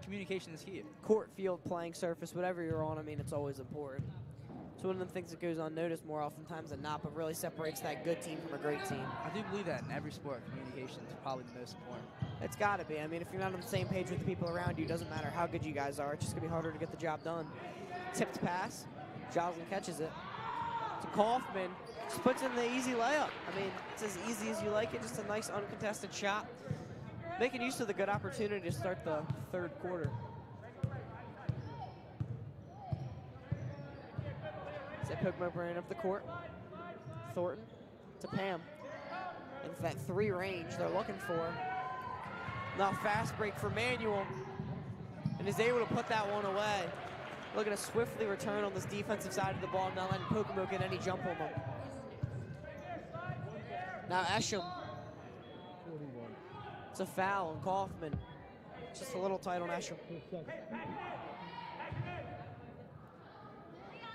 communication is key. Court, field, playing surface, whatever you're on. I mean, it's always important. It's one of the things that goes unnoticed more oftentimes than not, but really separates that good team from a great team. I do believe that in every sport, communication is probably the most important. It's got to be. I mean, if you're not on the same page with the people around you, it doesn't matter how good you guys are. It's just going to be harder to get the job done. Tipped pass. Joslin catches it. To Kaufman. Just puts in the easy layup. I mean, it's as easy as you like it. Just a nice uncontested shot. Making use of the good opportunity to start the 3rd quarter. Pocomoke running up the court. Thornton to Pam. And it's that 3 range they're looking for. Now fast break for Manuel. And is able to put that one away. Looking to swiftly return on this defensive side of the ball, not letting Pocomoke get any jump on them. Now Esham. It's a foul on Kaufman. Just a little tight on Esham.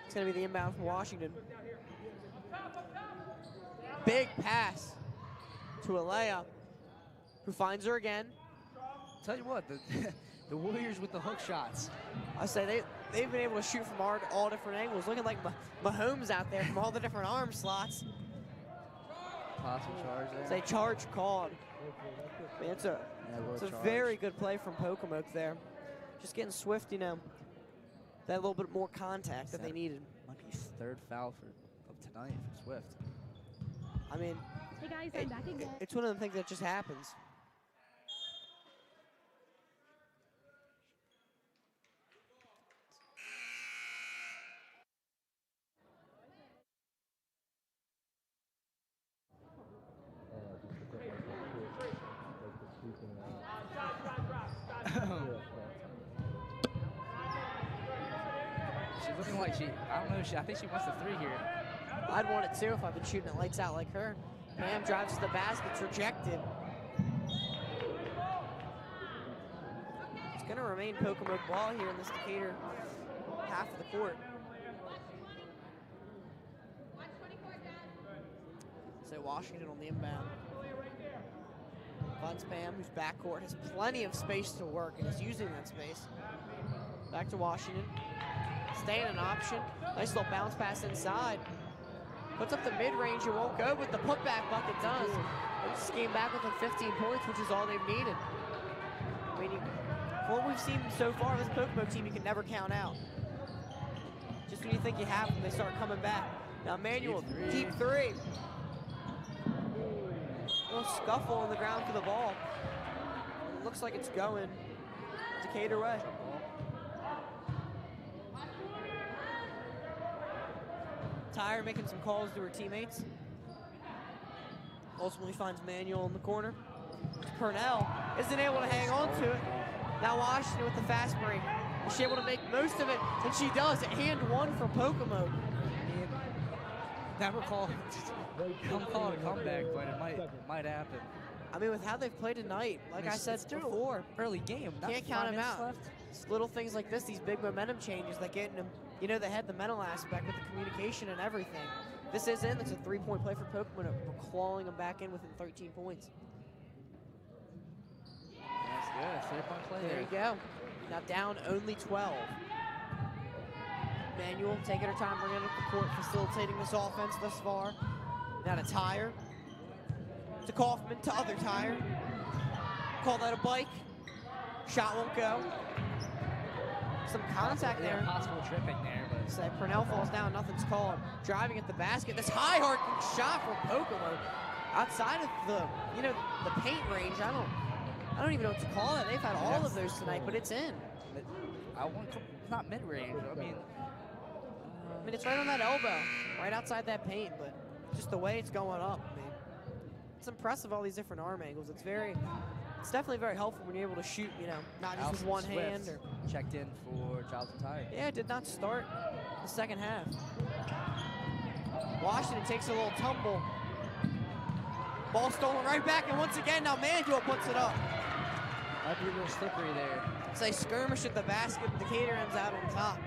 It's going to be the inbound from Washington. Big pass to Alea, who finds her again. Tell you what, the Warriors with the hook shots. I say they've been able to shoot from all different angles, looking like Mahomes out there from all the different arm slots. Possible charge there. Say charge called. Man, it's a very good play from Pocomoke there. Just getting swift, you know. That little bit more contact that they needed. Might be 3rd foul of tonight for Swift. I mean, hey guys, I'm back again. It's one of the things that just happens. like I don't know, I think she wants the 3 here. I'd want it too if I've been shooting it lights out like her. Pam drives to the basket, it's rejected. It's gonna remain Pocomoke ball here in this Decatur half of the court. So Washington on the inbound. Finds Pam, who's backcourt, has plenty of space to work and is using that space. Back to Washington. Staying an option. Nice little bounce pass inside. Puts up the mid-range, it won't go, but the putback bucket does. They just came back within 15 points, which is all they've needed. I mean, for what we've seen so far, this Pocomoke team, you can never count out. Just when you think you have them, they start coming back. Now Manuel, deep three. A little scuffle on the ground for the ball. It looks like it's going Decatur way. Tyre making some calls to her teammates. Ultimately finds Manuel in the corner. Purnell isn't able to hang on to it. Now Washington with the fast break. Is she able to make most of it? And she does. And one for Pocomoke. Never call it. Don't call it a comeback, but it might happen. I mean, with how they've played tonight, like I said before, early game. Can't count them out. It's little things like this, these big momentum changes that get in them. You know, they had the mental aspect with the communication and everything. This is in. It's a 3-point play for Pocomoke. We're clawing them back in within 13 points. That's good. 3-point play There you go. Now down only 12. Manuel taking her time, bringing it up the court, facilitating this offense thus far. Now to Tyre. To Kaufman, to other Tyre. Call that a bike. Shot won't go. Some contact there. Possible tripping there, but say Purnell falls down, nothing's called. Driving at the basket. This high arcing shot from Pocomoke. Outside of the paint range, I don't even know what to call it. They've had all of those tonight, but it's in. It's not mid-range. I mean, it's right on that elbow, right outside that paint, but just the way it's going up. I mean, it's impressive, all these different arm angles. It's definitely very helpful when you're able to shoot, not just with one hand. Or checked in for Charleston Tyre. Yeah, it did not start the second half. Washington takes a little tumble. Ball stolen right back, and once again, now Manuel puts it up. Might be a little slippery there. It's a skirmish at the basket. Decatur ends out on top.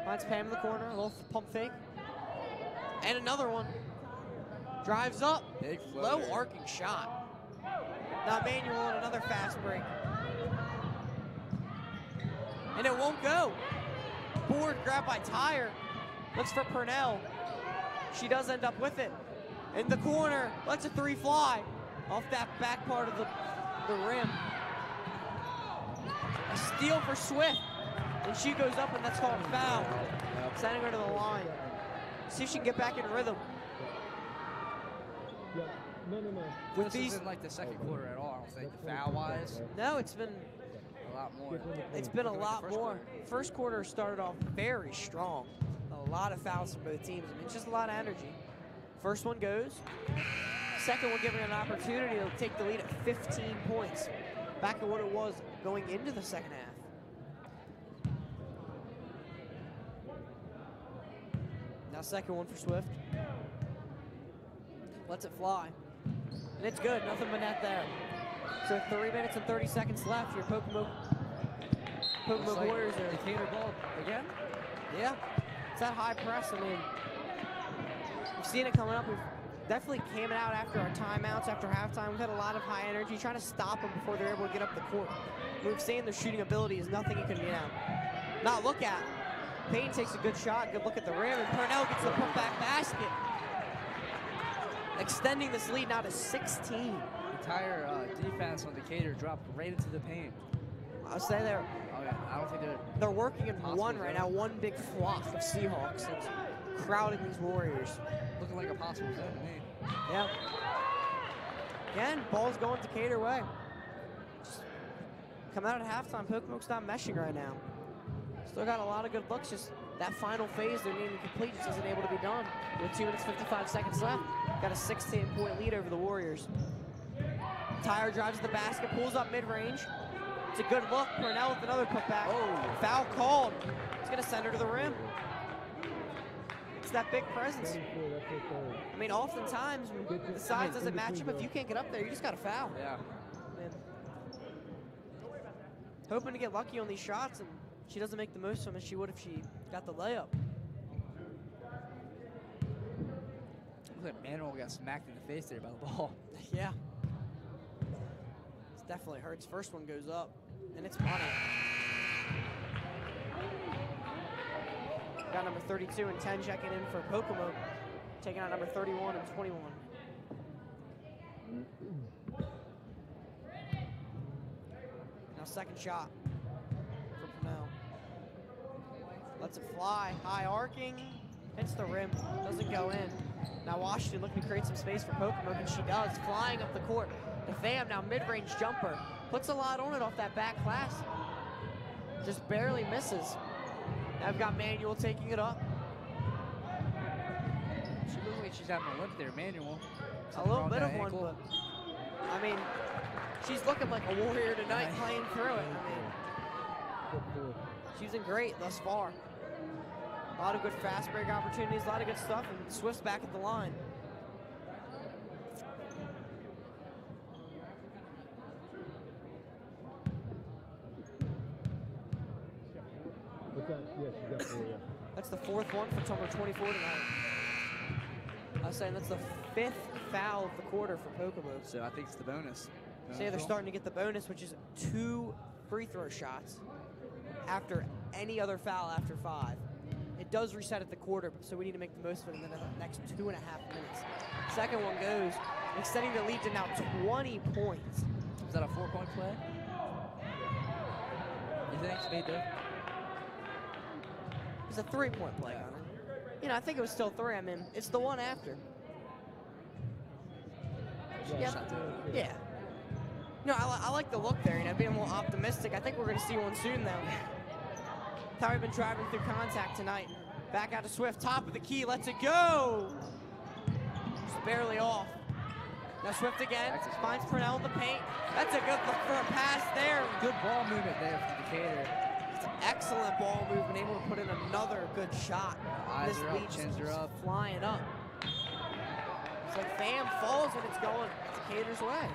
Finds Pam in the corner, a little pump fake. And another one. Drives up, low arcing shot. Now Manuel on another fast break. And it won't go. Board grabbed by Tyre. Looks for Purnell. She does end up with it. In the corner, lets a 3 fly off that back part of the rim. A steal for Swift. And she goes up, and that's called a foul. Sending her to the line. See if she can get back in rhythm. With this isn't like the second quarter at all, I don't think, foul-wise. No, it's been a lot more. It's been a lot more. First quarter started off very strong. A lot of fouls for both teams. I mean, it's just a lot of energy. First one goes. Second one giving an opportunity to take the lead at 15 points. Back to what it was going into the second half. Now second one for Swift. Lets it fly. And it's good, nothing but net there. So 3 minutes and 30 seconds left. Your Pocomoke Warriors are Decatur ball again? Yeah, it's that high press. I mean, we've seen it coming up. We've definitely came out after our timeouts, after halftime. We've had a lot of high energy, trying to stop them before they're able to get up the court. We've seen their shooting ability is nothing you can, not look at. Payne takes a good shot, good look at the rim, and Purnell gets the putback basket. Extending this lead now to 16. The entire defense on Decatur dropped right into the paint. I'll say I don't think they're working in one right now, one big flock of Seahawks that's crowding these Warriors. Looking like a possible zone to me. Yeah. Again, ball's going Decatur way. Just coming out at halftime, Pocomoke's not meshing right now. Still got a lot of good looks, just that final phase they're needing to complete just isn't able to be done. With 2 minutes, 55 seconds left, got a 16-point lead over the Warriors. Tyre drives the basket, pulls up mid-range. It's a good look. Purnell with another putback. Oh. Foul called. It's going to send her to the rim. It's that big presence. 24, that's her third. I mean, oftentimes when the size doesn't match up, if you can't get up there, you just got to foul. Yeah. Man. Hoping to get lucky on these shots, and she doesn't make the most of them as she would if she got the layup. Looks like Manuel got smacked in the face there by the ball. Yeah. This definitely hurts. First one goes up, and it's money. Got number 32 and 10 checking in for Pocomoke, taking out number 31 and 21. Now second shot for Purnell. Lets it fly, high arcing, hits the rim, doesn't go in. Now Washington looking to create some space for Pocomoke, and she does, flying up the court. The Fam now mid-range jumper, puts a lot on it off that back glass. Just barely misses. Now we've got Manuel taking it up. She looks like she's having a limp there, Manuel. A little bit of one, but I mean, she's looking like a warrior tonight, playing through it. I mean, she's been great thus far. A lot of good fast break opportunities, a lot of good stuff, and Swift's back at the line. What's that? Yeah, she got 4, yeah. That's the fourth one for number 24 tonight. I was saying that's the 5th foul of the quarter for Pocomoke. So I think it's the bonus. So yeah, they're starting to get the bonus, which is 2 free throw shots after any other foul after 5. It does reset at the quarter, so we need to make the most of it in the next 2.5 minutes. Second one goes, extending the lead to now 20 points. Is that a 4-point play? You think it's made there? It's a 3-point play, Gunner. You know, I think it was still 3. I mean, it's the one after. Yeah. Yeah. No, I like the look there, you know, being a little optimistic. I think we're going to see one soon, though. How we've been driving through contact tonight. Back out to Swift, top of the key, lets it go. Just barely off. Now Swift again, finds Purnell in the paint. That's a good look for a pass there. Good ball movement there from Decatur. It's an excellent ball movement, able to put in another good shot. Eyes This are up, lead chins are up. flying up. It's like Fam falls when it's going Decatur's way.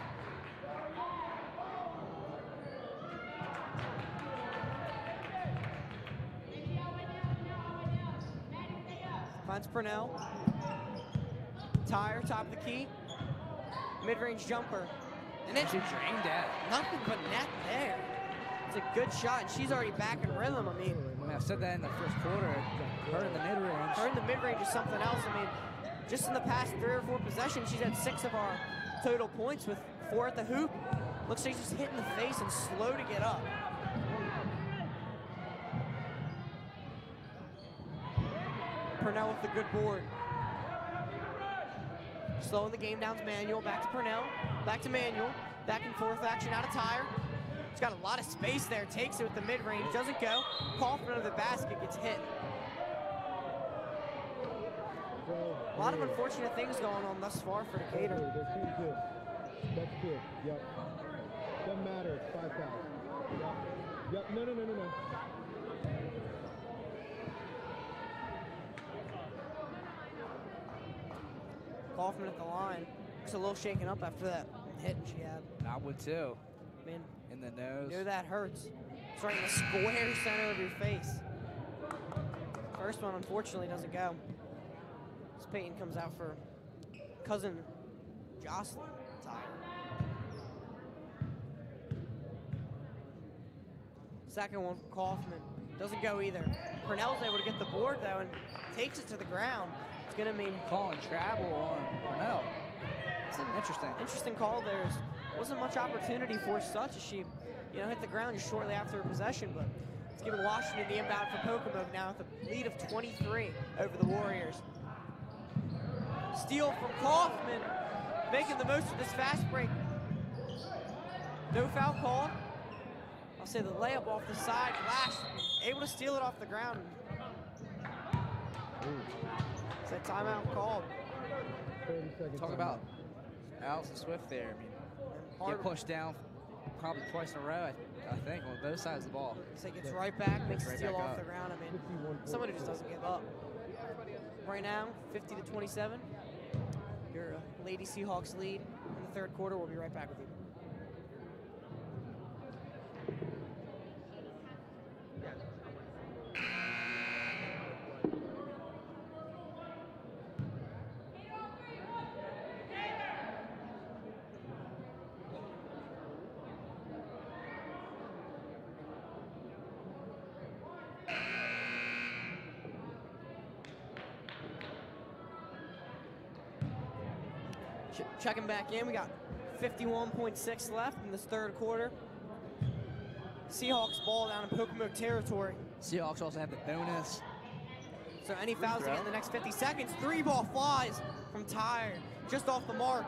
Finds Purnell. Tire, top of the key. Mid-range jumper. And then She drained that. nothing but net there. It's a good shot, and she's already back in rhythm. I mean, I said that in the first quarter. Her in the mid-range. her in the mid-range is something else. I mean, just in the past 3 or 4 possessions, she's had 6 of our total points with 4 at the hoop. Looks like she's just hitting the face and slow to get up. Purnell with the good board. Slowing the game down to Manuel, back to Purnell, back to Manuel, back and forth action out of Tire. He's got a lot of space there, takes it with the mid-range, doesn't go. Kaufman under the basket, gets hit. A lot of unfortunate things going on thus far for Decatur. That's good. That's good. Yep. Doesn't matter. It's 5 fouls. Yep. Yep. No. Kaufman at the line. Looks a little shaken up after that hit she had. I would too. I mean, In the nose. you know that hurts. It's right in the square center of your face. First one, unfortunately, doesn't go. This Peyton comes out for cousin Jocelyn Tire. Second one for Kaufman. Doesn't go either. Purnell's able to get the board, though, and takes it to the ground. It's going to mean Calling travel on Purnell. it's an Interesting. call there. Wasn't much opportunity for such as she, hit the ground just shortly after her possession, but it's giving Washington the inbound for Pocomoke now with a lead of 23 over the Warriors. Steal from Kaufman, making the most of this fast break. No foul called. I'll say the layup off the side, Glass able to steal it off the ground. It's that timeout called. 30 seconds. Talk about Allison Swift there. I mean, Hard. get pushed down probably twice in a row. I think, on both sides of the ball. So he gets right back, makes a Right steal back off up. the ground. I mean, someone who just doesn't give up. Right now, 50-27. Your Lady Seahawks lead in the third quarter. We'll be right back with you. Checking back in, we got 51.6 left in this third quarter. Seahawks ball down in Pocomoke territory. Seahawks also have the bonus. So any fouls again in the next 50 seconds. 3 ball flies from Tyre, just off the mark.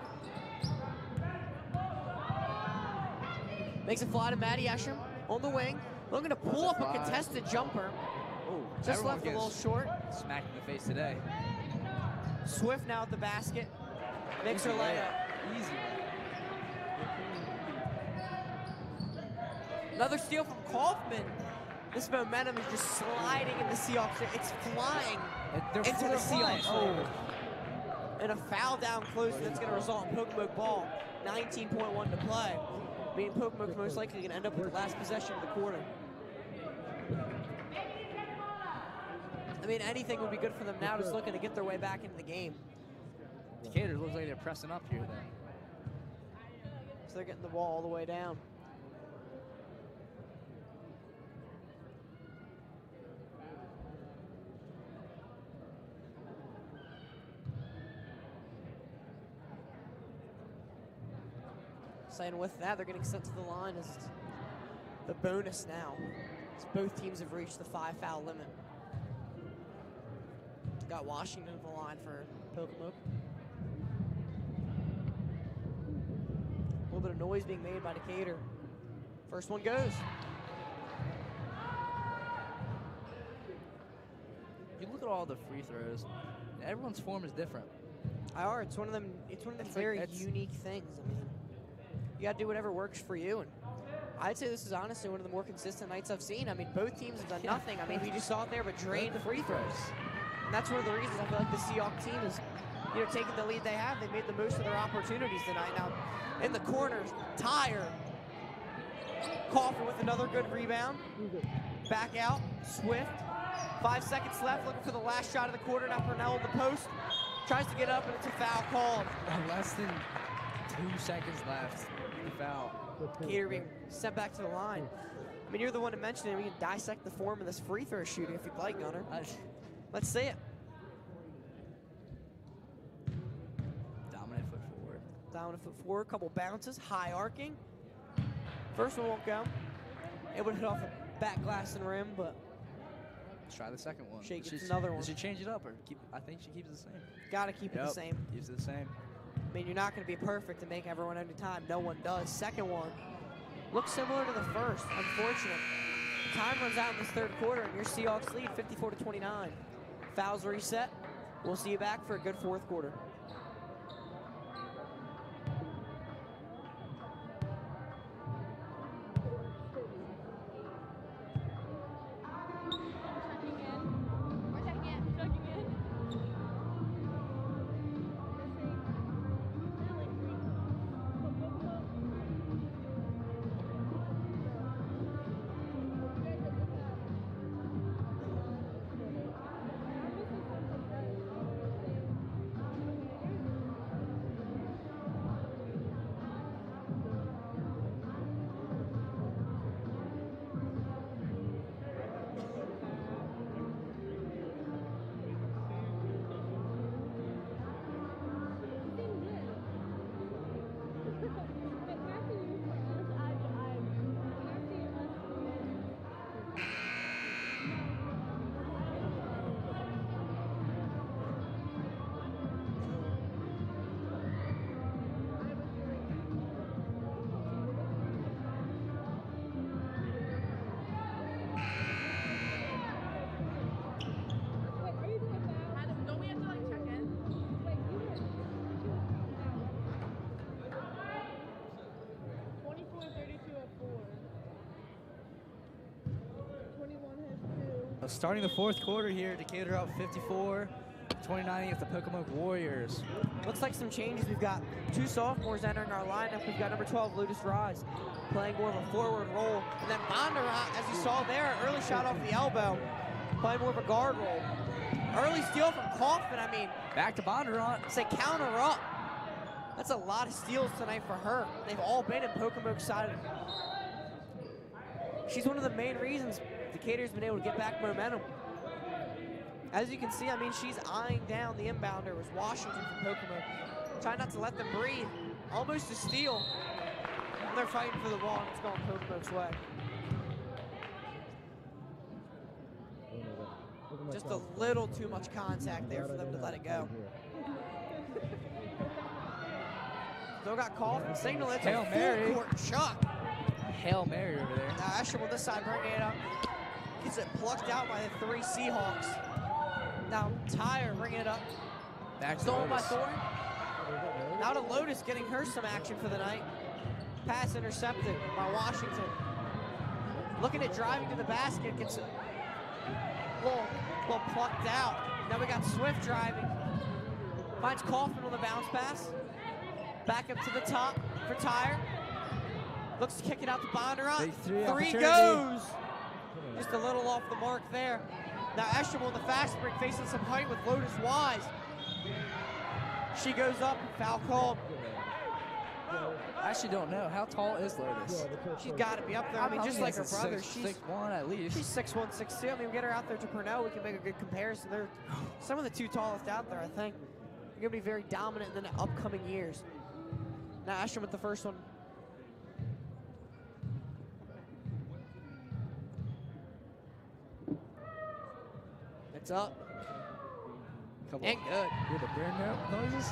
Makes a fly to Maddie Esham on the wing, looking to pull up a contested jumper. Oh, Just left a little short. Smacked in the face today. Swift now at the basket. Makes her layup. Easy. Another steal from Kaufman. This momentum is just sliding in the Seahawks. It's flying into the Seahawks. Oh. And a foul down close that's going to result in Pocomoke ball. 19.1 to play. Meaning Pocomoke's most likely going to end up with the last possession of the quarter. I mean, anything would be good for them now, just looking to get their way back into the game. Decatur looks like they're pressing up here, though. So they're getting the ball all the way down. Saying with that, they're getting sent to the line as the bonus now. As both teams have reached the 5-foul limit. Got Washington at the line for Pocomoke. A little bit of noise being made by Decatur. First one goes. You look at all the free throws. Everyone's form is different. It's one of them. It's one of them very unique things. I mean, you got to do whatever works for you. And I'd say this is honestly one of the more consistent nights I've seen. I mean, both teams have done nothing. I mean, we just saw it there, but drained free throws. And that's one of the reasons I feel like the Seahawks team is, taking the lead they have. They made the most of their opportunities tonight. Now, in the corners, Tyre. Kaufman with another good rebound. Back out, Swift. 5 seconds left, looking for the last shot of the quarter. Now Purnell in the post. Tries to get up, and it's a foul called. Less than 2 seconds left. The foul. Decatur being sent back to the line. I mean, you're the one to mention it. We can dissect the form of this free throw shooting if you'd like, Gunner. Let's see it. Dominant foot forward. Dominant foot forward, couple bounces, high arcing. First one won't go. It would hit off the back glass and rim, but Let's try the second one. She gets another one. Does she change it up or keep? I think she keeps it the same. Gotta keep it the same. Keeps it the same. I mean, you're not going to be perfect to make everyone every time. No one does. Second one looks similar to the first. Unfortunate. Time runs out in this third quarter, and your Seahawks lead 54-29. Fouls reset. We'll see you back for a good fourth quarter. Starting the fourth quarter here, Decatur up 54-29 against the Pocomoke Warriors. Looks like some changes. We've got 2 sophomores entering our lineup. We've got number 12, Ludus Rise, playing more of a forward role. And then Bondurant, as you saw there, early shot off the elbow, playing more of a guard role. Early steal from Kaufman. I mean, back to Bondurant. Say counter up. That's a lot of steals tonight for her. They've all been in Pocomoke's side. She's one of the main reasons Decatur's been able to get back momentum. As you can see, I mean, she's eyeing down the inbounder was Washington from Pocomoke. Trying not to let them breathe. Almost a steal. And they're fighting for the ball, and it's going Pocomoke's way. Just a little too much contact there for them to let it go. Still got Kaufman. Signal it's Hail a Mary. full court shot. Hail Mary over there. Now Escher on this side bringing it up. Gets it plucked out by the 3 Seahawks. Now Tyre bringing it up. Back to Stolen by Lotus. Thorne. Now to Lotus getting her some action for the night. Pass intercepted by Washington. Looking at driving to the basket. Gets it a little plucked out. Now we got Swift driving. Finds Kaufman on the bounce pass. Back up to the top for Tyre. Looks to kick it out to Bondurant. Big 3 Three opportunity. goes. Just a little off the mark there. Now Escher on the fast break facing some height with Lotus Wise. She goes up, foul called. I actually don't know. How tall is Lotus? She's got to be up there. I mean, just like her brother. She's 6'1" at least. 6'1", 6'2". I mean, we get her out there to Purnell, we can make a good comparison. They're some of the 2 tallest out there, I think. They're going to be very dominant in the upcoming years. Now Escher with the first one. It's up. Couple And good. Hear the bear noises?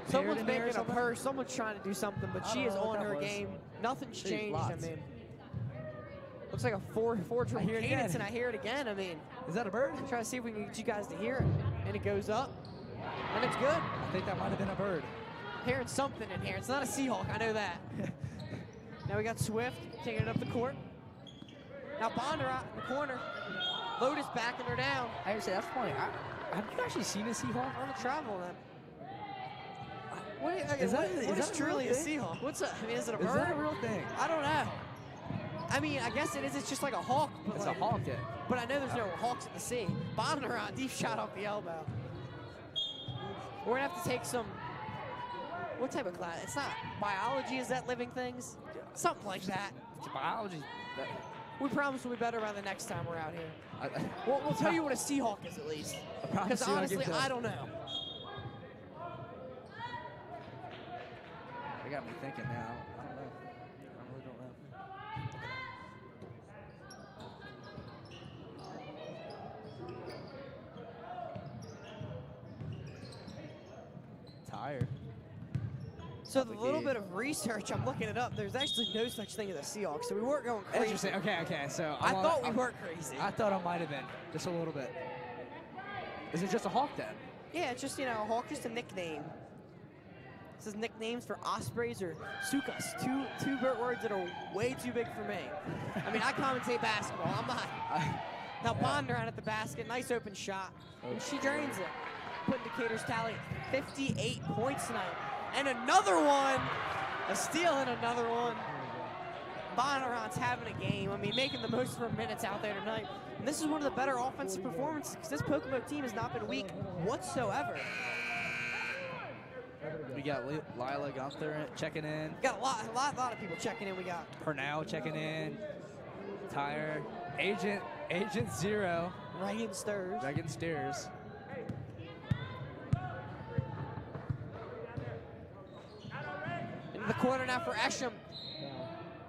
Someone's Parrot in there or making a something? purse. Someone's trying to do something, but I she don't is know what on that her was. game. Nothing's She's changed. lots. I mean, looks like a 4 drum I hear it cadence, again. and I hear it again. I mean, Is that a bird? try to see if we can get you guys to hear it. And it goes up, and it's good. I think that might have been a bird. Hearing something in here. It's not a Seahawk, I know that. Now we got Swift taking it up the court. Now Bondurant in the corner. Lotus backing her down. I would say that's funny. Have you actually seen a Seahawk? On the travel then. What Is that what a is truly real a thing? Seahawk? What's a, I mean, is it a bird? Is that a real thing? I don't know. I mean, I guess it is. It's just like a hawk. But It's like, a hawk, yeah. But I know there's no hawks at the sea. Bondurant, deep shot off the elbow. We're gonna have to take some. What type of class? It's not biology. Is that living things? Something like that. It's biology. We promise we'll be better by the next time we're out here. I We'll tell you what a Seahawk is at least. promise Because you I'll honestly, give you I that. don't know. They got me thinking now. I don't know. I really don't know. Tired. So the little bit of research, I'm looking it up. There's actually no such thing as a Seahawk, so we weren't going crazy. Interesting. Okay. So I thought we weren't crazy. I thought I might have been just a little bit. Is it just a hawk then? Yeah, it's just, you know, a hawk, just a nickname. It says nicknames for ospreys or sukas. Two words that are way too big for me. I mean, I commentate basketball. I'm not. Now Bondurant at the basket, nice open shot, and she drains it. Putting Decatur's tally at 58 points tonight. And another one, a steal and another one. Bondurant's having a game. I mean, making the most of her minutes out there tonight. And this is one of the better offensive performances because this Pocomoke team has not been weak whatsoever. We got Lila Gunther checking in. We got a lot of people checking in. We got Purnell checking in. Tyre. Agent Zero. Reagan Stirs. Reagan Steers. Into the corner now for Esham.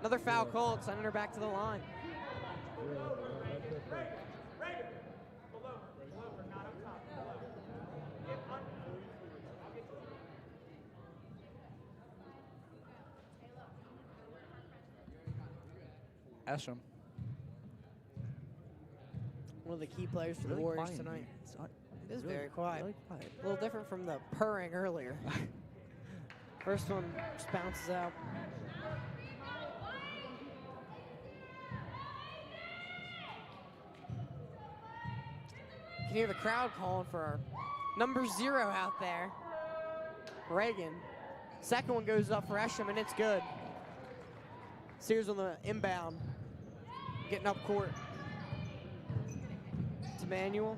Another foul called, sending her back to the line. Esham. One of the key players for the Really Warriors quiet in tonight. here. It's not- It is really- very quiet. really quiet. A little different from the purring earlier. First one just bounces out. can hear the crowd calling for our number 0 out there, Reagan. Second one goes up for Esham, and it's good. Sears on the inbound, getting up court. To Manuel.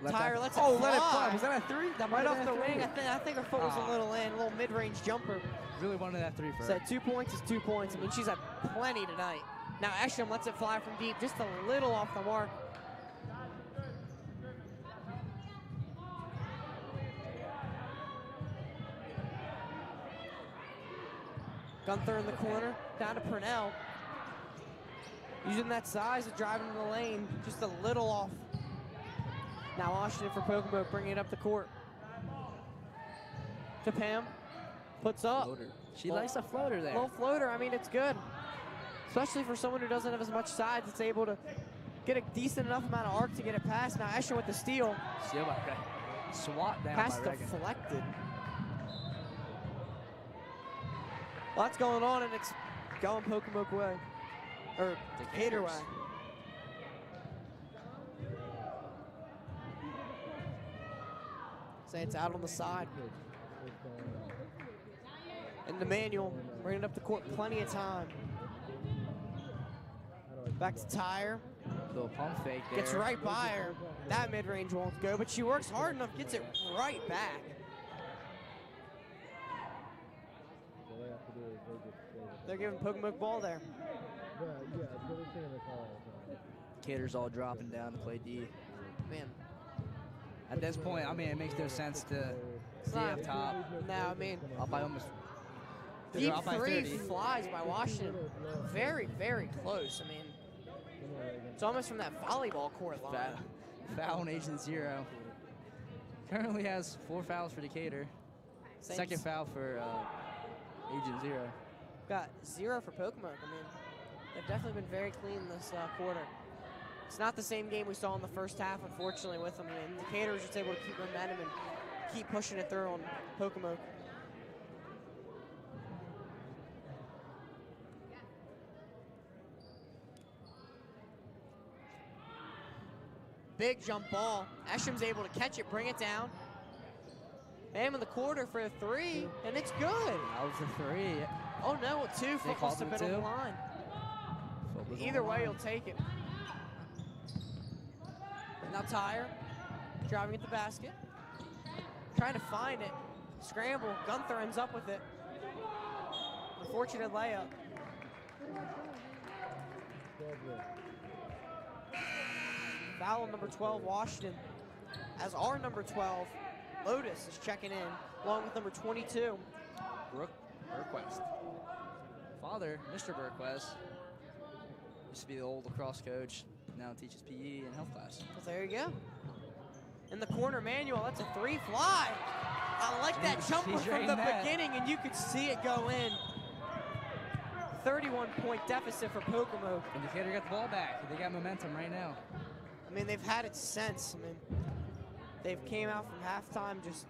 Tyre lets it fly. Let it fly. Was that a 3? That Right might off have the been a wing. 3. I think her foot was a little in, a little mid-range jumper. Really wanted that 3 for her. Said 2 points is 2 points. I mean, she's had plenty tonight. Now Esham lets it fly from deep, just a little off the mark. Gunther in the corner, down to Purnell. Using that size to drive into the lane, just a little off. Now Washington for Pocomoke, bringing it up the court. To Pam, puts up. Floater. She likes a floater there. Little floater, I mean, it's good. Especially for someone who doesn't have as much size, it's able to get a decent enough amount of arc to get it past. Now Esham with the steal. Steal by Reagan. Swat down Pass by Reagan. deflected. Lots going on, and it's going Pocomoke way. Or Decatur way. Say it's out on the side. And Emmanuel bringing it up the court, plenty of time. Back to Tyre. Little pump fake there. Gets right by her. That mid-range won't go, but she works hard enough, gets it right back. They're giving Pocomoke ball there. Decatur's all dropping down to play D. Man, At this point, I mean, it makes no sense to stay up top. no, I mean, Up by almost. deep Up by 3 30. flies by Washington. Very, very close. I mean, it's almost from that volleyball court line. Foul on Agent 0. Currently has 4 fouls for Decatur. Second foul for Agent 0. Got 0 for Pocomoke. I mean, they've definitely been very clean this quarter. It's not the same game we saw in the first half, unfortunately, with them. I mean, Decatur was just able to keep momentum and keep pushing it through on Pocomoke. Big jump ball. Esham's able to catch it, bring it down. Bam in the quarter for a 3, and it's good. That was a 3. Oh no, a 2. Football called it step in on the 2? line. Football's on Either the way, line. he'll take it. Now Tyre, driving at the basket. Trying to find it. Scramble. Gunther ends up with it. Unfortunate layup. Foul on number 12, Washington. As our number 12, Lotus, is checking in, along with number 22. Brooke Burquest. Father, Mr. Burquest, used to be the old lacrosse coach. Now teaches PE and health class. Well, there you go. In the corner, Manuel, that's a 3 fly. I like that jumper He's from right the in that. beginning, and you could see it go in. 31-point deficit for Pocomoke. And Decatur got the ball back. They got momentum right now. I mean, they've had it since. I mean, they've came out from halftime just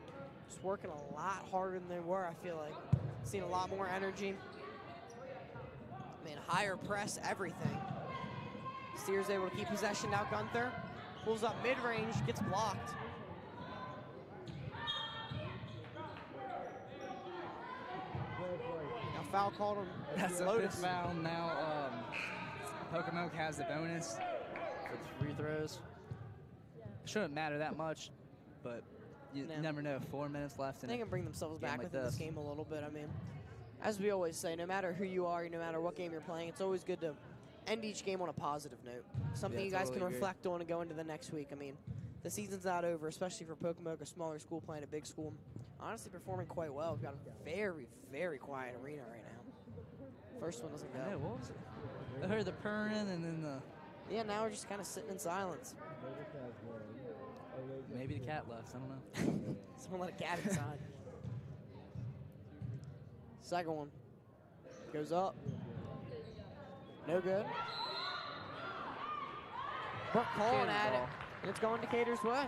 working a lot harder than they were, I feel like. Seen a lot more energy. I mean, higher press, everything. Steers able to keep possession. Now Gunther pulls up mid-range, gets blocked. Now foul called on That's the Lotus. 5th foul. Now Pocomoke has the bonus for the free throws. Shouldn't matter that much, but you No. never know. 4 minutes left. They can bring themselves game back like within this this. game a little bit. I mean, as we always say, no matter who you are, no matter what game you're playing, it's always good to end each game on a positive note. Something Yeah, you guys totally can agree. reflect on and go into the next week. I mean, the season's not over, especially for Pocomoke, a smaller school playing a big school. Honestly, performing quite well. We've got a very, very quiet arena right now. First one doesn't go. Yeah, what was it? I heard the purring and then the Yeah, now we're just kind of sitting in silence. maybe the cat left. I don't know. Someone let a cat inside. Second one. Goes up. No good. Brooke calling at it. And it's going Decatur's way.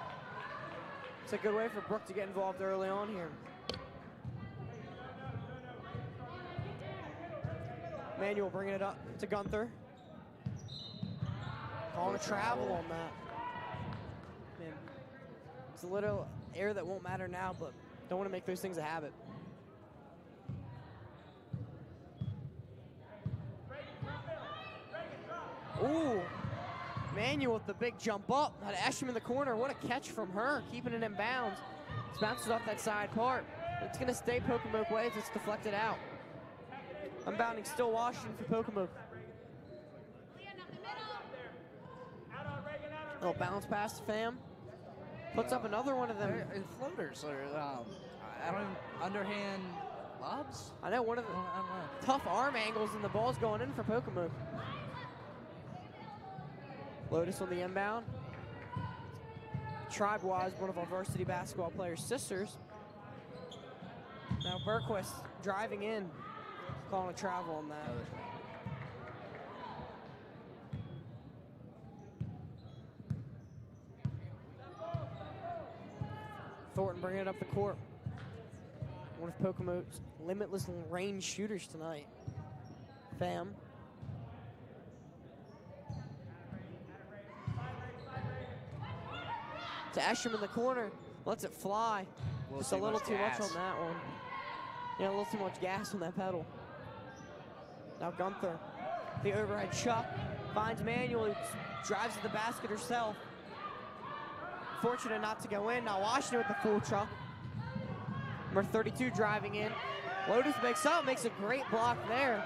It's a good way for Brooke to get involved early on here. Manuel bringing it up to Gunther. Calling a travel on that. It's a little air that won't matter now, but don't want to make those things a habit. Ooh, Manuel with the big jump up. Had Esham in the corner. What a catch from her, keeping it in bounds. It bounces off that side part. It's going to stay Pocomoke way as it's deflected out. Unbounding still Washington for Pocomoke. Little bounce pass to Fam. Puts up another one of them. Floaters or I don't even, underhand lobs. I know, one of the I don't know. tough arm angles, and the ball's going in for Pocomoke. Lotus on the inbound. Tribe-wise, one of our varsity basketball players' sisters. Now Berquist driving in, calling a travel on that. Thornton bringing it up the court. One of Pocomoke's limitless range shooters tonight. Fam. To Esham in the corner, lets it fly. Just a little too much on that one. Yeah, a little too much gas on that pedal. Now Gunther, the overhead chuck, finds Manuel, who drives to the basket herself. Fortunate not to go in. Now Washington with the full truck. Number 32 driving in. Lotus makes up, makes a great block there.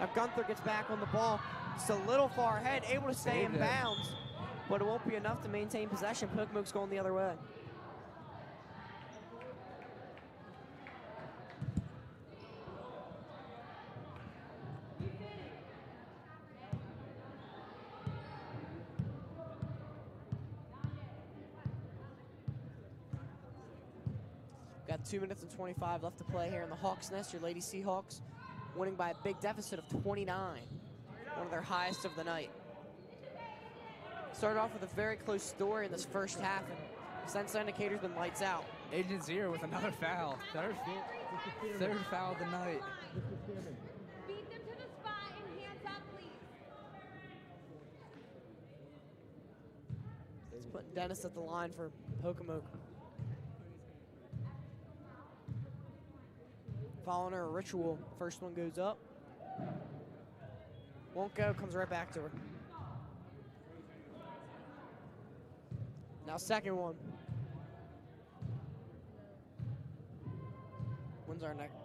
Now Gunther gets back on the ball. Just a little far ahead, able to stay in bounds, but it won't be enough to maintain possession. Pocomoke's going the other way. Got 2 minutes and 25 left to play here in the Hawks' Nest. Your Lady Seahawks winning by a big deficit of 29, one of their highest of the night. Started off with a very close story in this first half, and since indicator's been lights out. Agent Zero with another foul. Third foul of the night. Beat them to the spot and hands up, please. He's putting Dennis at the line for Pocomoke. Following her, a ritual. First one goes up. Won't go, comes right back to her. Now second one. When's our next?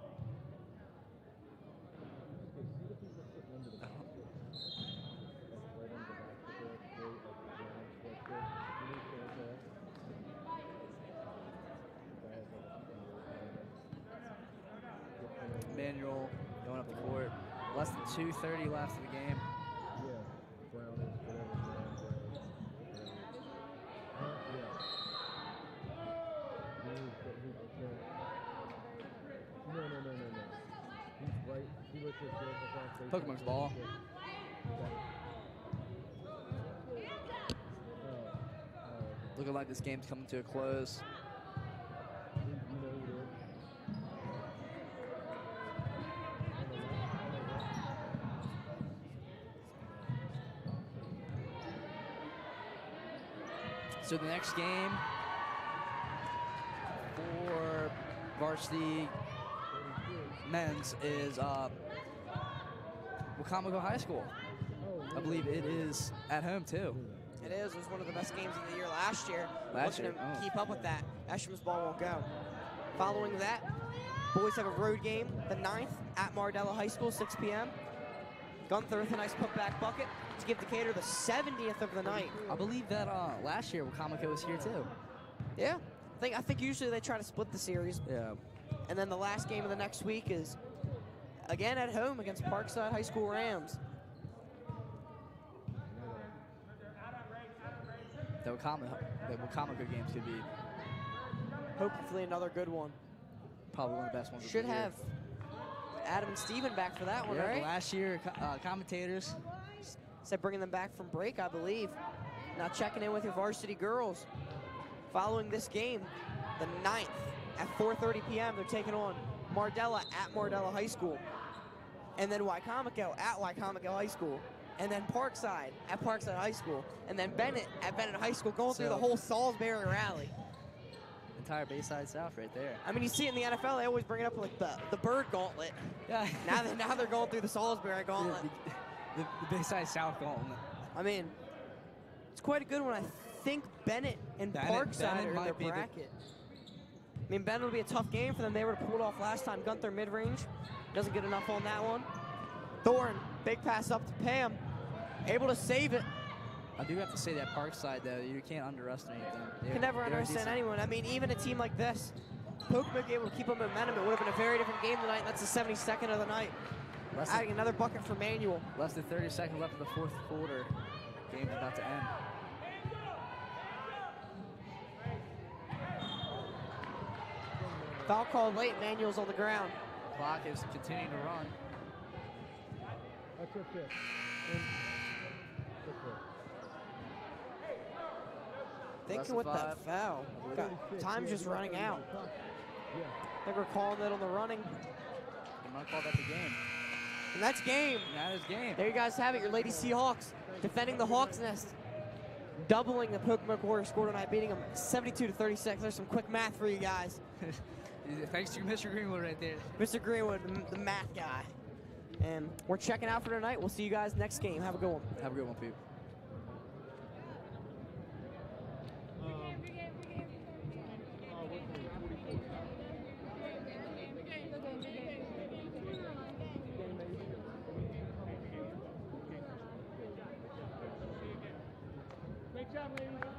Manuel going up the court. Less than 2:30 left in the game. Yeah, Brown is No. He's right. He was just Pocomoke's ball. Looking like this game's coming to a close. So the next game for Varsity men's is Pocomoke High School. I believe it is at home too. It is. It was one of the best games of the year last year. Last Looking year, to keep up with that. Esham's ball won't go. Following that, boys have a road game, the 9th, at Mardella High School, 6 p.m. Gunther with a nice putback bucket to give Decatur the 70th of the night. I believe that last year Pocomoke was here too. Yeah, I think usually they try to split the series. Yeah. And then the last game of the next week is again at home against Parkside High School Rams. The Pocomoke games could be Hopefully another good one. probably one of the best ones. of Should the year. have Adam and Steven back for that one, Yeah, right? last year commentators. Said bringing them back from break, I believe. Now checking in with your varsity girls. Following this game, the 9th at 4:30 p.m. They're taking on Mardella at Mardella High School. And then Wycomico at Wycomico High School. And then Parkside at Parkside High School. And then Bennett at Bennett High School, going through the whole Salisbury rally. entire Bayside South right there. I mean, you see it in the NFL, they always bring it up like the Bird Gauntlet. Yeah. Now they're going through the Salisbury Gauntlet. The Bayside South Gauntlet. I mean, it's quite a good one. I think Bennett and Parkside are in their bracket. I mean, Bennett will be a tough game for them. They were to pull it off last time. Gunther mid-range. Doesn't get enough on that one. Thorne, big pass up to Pam. Able to save it. I do have to say that Parkside, though, you can't underestimate them. You can never underestimate anyone. I mean, even a team like this, Pocomoke able to keep up momentum. It would have been a very different game tonight, and that's the 72nd of the night. Adding another bucket for Manuel. Less than 30 seconds left in the fourth quarter. Game's about to end. Foul called late. Manuel's on the ground. Clock is continuing to run. That's your fifth. Thinking with that foul. Time's just running out. I think we're calling it on the running. They might call that the game. And that's game. That is game. There you guys have it. Your Lady Seahawks defending the Hawks Nest. Doubling the Pocomoke Warriors score tonight, beating them 72-36. There's some quick math for you guys. Thanks to Mr. Greenwood right there. Mr. Greenwood, the math guy. And we're checking out for tonight. We'll see you guys next game. Have a good one. Have a good one, people. Great job, ladies.